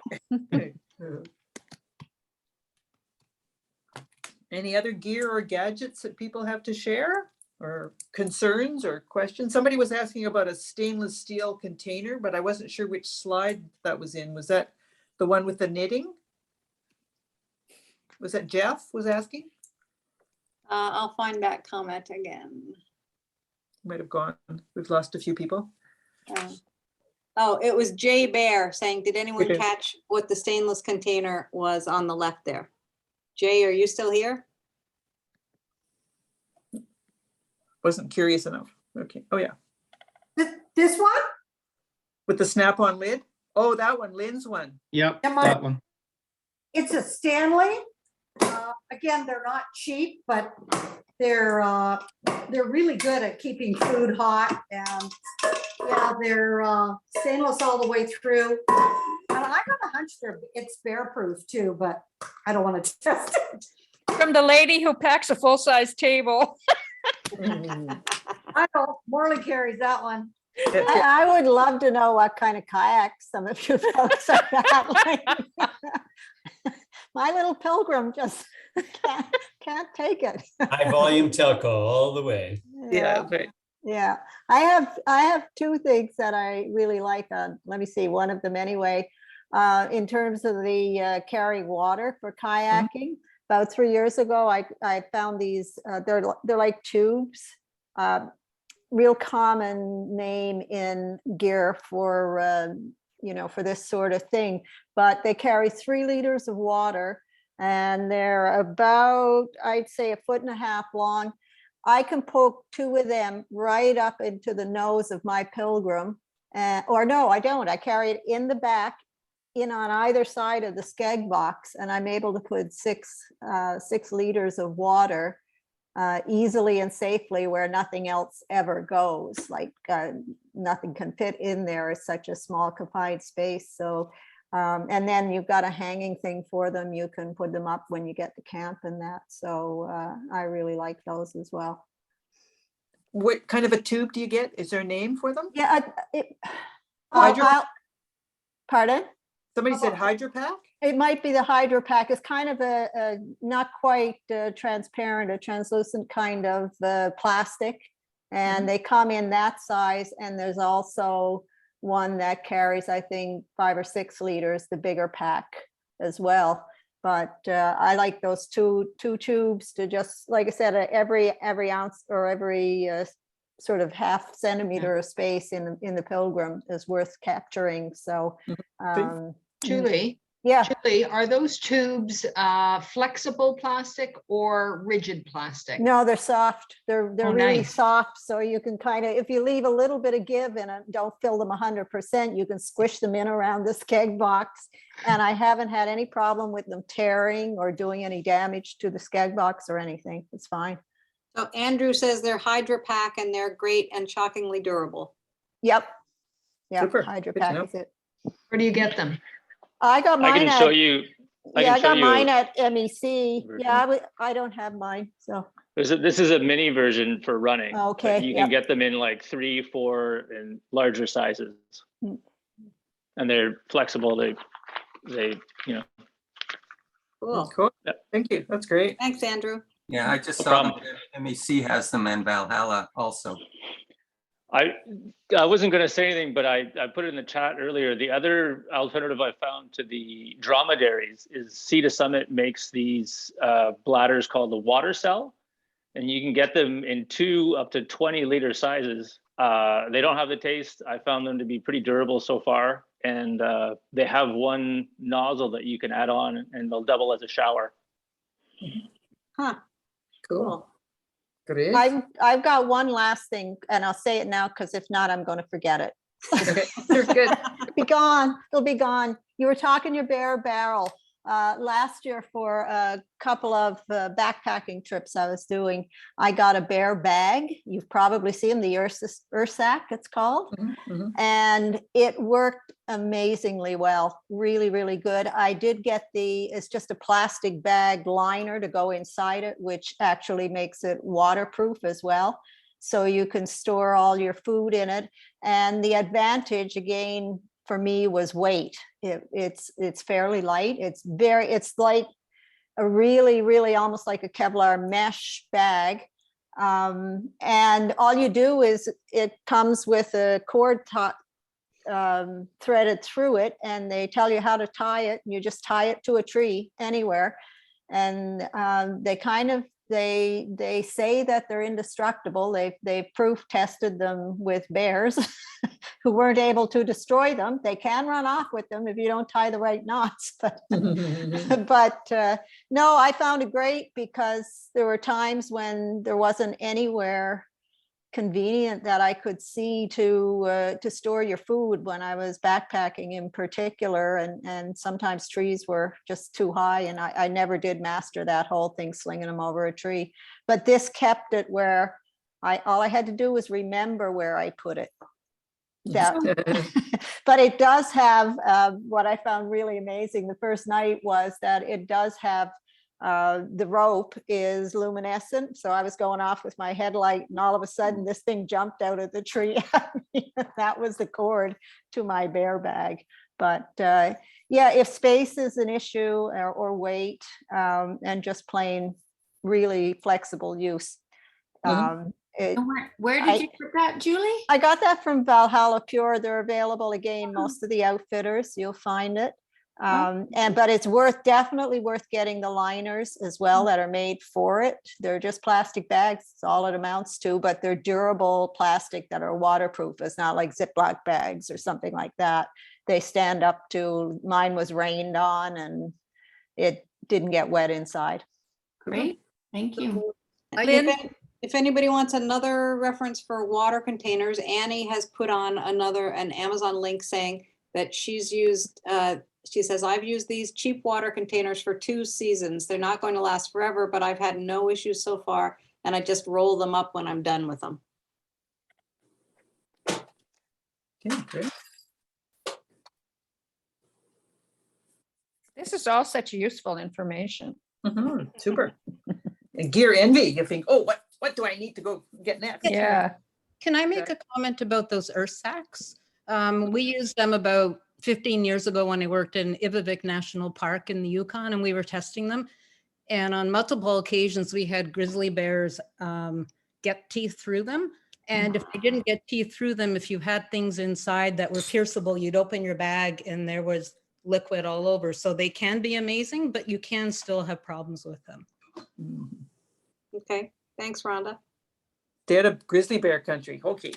Any other gear or gadgets that people have to share, or concerns or questions? Somebody was asking about a stainless steel container, but I wasn't sure which slide that was in. Was that the one with the knitting? Was that Jeff was asking? I'll find that comment again. Might have gone. We've lost a few people. Oh, it was Jay Bear saying, did anyone Okay. catch what the stainless container was on the left there? Jay, are you still here? Wasn't curious enough. Okay. Oh yeah. This one? With the snap-on lid? Oh, that one, Lynn's one. Yep, Am I- that one. It's a Stanley. Again, they're not cheap, but they're really good at keeping food hot, and yeah, they're stainless all the way through. And I got a hunch it's bear proof too, but I don't want to test it. From the lady who packs a full-size table. I know Morley carries that one. I would love to know what kind of kayaks some of you folks are paddling. My little Pilgrim just can't take it. High volume telco all the way. Yeah, right. Yeah, I have two things that I really like. Let me see, one of them anyway. In terms of the carrying water for kayaking, about 3 years ago, I found these. They're like tubes. Real common name in gear for for this sort of thing. But they carry 3 liters of water, and they're about, I'd say, 1.5 feet long. I can poke 2 of them right up into the nose of my Pilgrim. Or no, I don't. I carry it in the back, in on either side of the skeg box, and I'm able to put 6 liters of water easily and safely where nothing else ever goes. Like nothing can fit in there. It's such a small confined space. So, and then you've got a hanging thing for them. You can put them up when you get to camp and that. So I really like those as well. What kind of a tube do you get? Is there a name for them? Yeah. Hydro? Pardon? Somebody said Hydro Pack? It might be the Hydro Pack. It's kind of a not quite transparent, a translucent kind of plastic. And they come in that size. And there's also one that carries, I think, 5 or 6 liters, the bigger pack as well. But I like those two tubes to just, like I said, every ounce or every sort of half centimeter of space in the Pilgrim is worth capturing. So, Julie, yeah. Julie, are those tubes flexible plastic or rigid plastic? No, they're soft. They're Oh, really nice. soft. So you can kind of, if you leave a little bit of give in it, don't fill them 100%, you can squish them in around this keg box. And I haven't had any problem with them tearing or doing any damage to the skeg box or anything. It's fine. So Andrew says they're Hydro Pack and they're great and shockingly durable. Yep. Yep. Super. Hydro Good to Pack know. is it. Where do you get them? I got I mine can show at, you. yeah, I got mine you at MEC. version. Yeah, I don't have mine. So, this is a mini version for running. but okay. You Yep. can get them in like 3, 4, and larger sizes, Mm. and they're flexible. They you know. Cool. Cool. Yeah. Thank you. That's great. Thanks, Andrew. Yeah, I just No saw them. problem. MEC has them and Valhalla also. I wasn't going to say anything, but I put it in the chat earlier. The other alternative I found to the dromedaries is Sea to Summit makes these bladders called the water cell, and you can get them in 2 up to 20 liter sizes. They don't have the taste. I found them to be pretty durable so far, and they have one nozzle that you can add on, and they'll double as a shower. Huh. Cool. Great. I've got one last thing, and I'll say it now because if not, I'm going to forget it. You're good. Be gone. It'll be gone. You were talking your bare barrel. Last year for a couple of backpacking trips I was doing, I got a bear bag. You've probably seen the Ursack, it's called. And it worked amazingly well. Really, really good. I did get it's just a plastic bag liner to go inside it, which actually makes it waterproof as well. So you can store all your food in it. And the advantage, again, for me was weight. It's fairly light. It's like a really, really almost like a Kevlar mesh bag. And all you do is it comes with a cord threaded through it, and they tell you how to tie it. You just tie it to a tree anywhere. And they say that they're indestructible. They've proof tested them with bears who weren't able to destroy them. They can run off with them if you don't tie the right knots. But, no, I found it great because there were times when there wasn't anywhere convenient that I could see to store your food when I was backpacking in particular, and sometimes trees were just too high, and I never did master that whole thing, slinging them over a tree. But this kept it where all I had to do was remember where I put it. But it does have what I found really amazing the first night was that it does have the rope is luminescent. So I was going off with my headlight and all of a sudden this thing jumped out of the tree. That was the cord to my bear bag. But yeah, if space is an issue or weight and just plain really flexible use. Where did you get that, Julie? I got that from Valhalla Pure. They're available again, most of the outfitters, you'll find it. But it's definitely worth getting the liners as well that are made for it. They're just plastic bags, that's all it amounts to, but they're durable plastic that are waterproof. It's not like Ziploc bags or something like that. They stand up to, mine was rained on and it didn't get wet inside. Great, thank you. If anybody wants another reference for water containers, Annie has put on an Amazon link saying that she's used, she says, I've used these cheap water containers for 2 seasons. They're not going to last forever, but I've had no issues so far. And I just roll them up when I'm done with them. Okay, great. This is all such useful information. Super. And gear envy, you think, oh, what do I need to go get next? Yeah. Can I make a comment about those earth sacks? We used them about 15 years ago when I worked in Ivavik National Park in the Yukon, and we were testing them. And on multiple occasions, we had grizzly bears get teeth through them. And if they didn't get teeth through them, if you had things inside that were pierceable, you'd open your bag and there was liquid all over. So they can be amazing, but you can still have problems with them. Okay, thanks, Rhonda. Dead of grizzly bear country. Okay.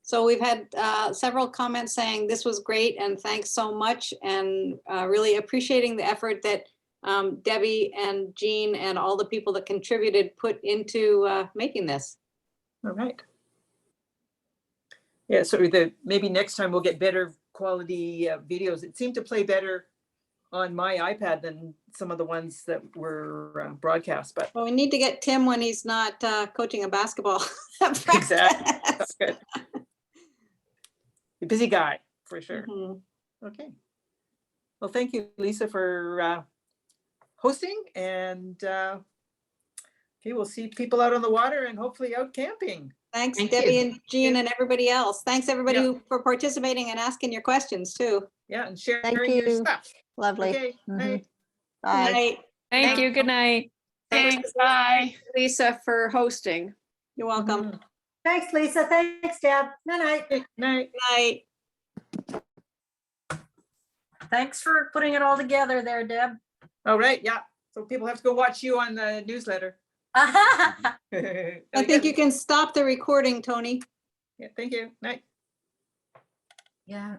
So we've had several comments saying this was great and thanks so much, and really appreciating the effort that Debbie and Jean and all the people that contributed put into making this. All right. Yeah, so maybe next time we'll get better quality videos. It seemed to play better on my iPad than some of the ones that were broadcast, but. Well, we need to get Tim when he's not coaching a basketball. Exactly. That's good. A busy guy, for sure. Mm-hmm. Okay. Well, thank you, Lisa, for hosting, and okay, we'll see people out on the water and hopefully out camping. Thanks, Thank Debbie you. and Jean and everybody else. Thanks, everybody for participating and asking your questions too. Yeah, and sharing Thank your you. stuff. Lovely. Okay, night. Bye. Good night. Thank you. Good night. Thanks, Bye. Lisa, for hosting. You're welcome. Thanks, Lisa. Thanks, Deb. Good night. Night. Night. Thanks for putting it all together there, Deb. All right, yeah. So people have to go watch you on the newsletter. I think you can stop the recording, Tony. Yeah, thank you. Night. Yeah.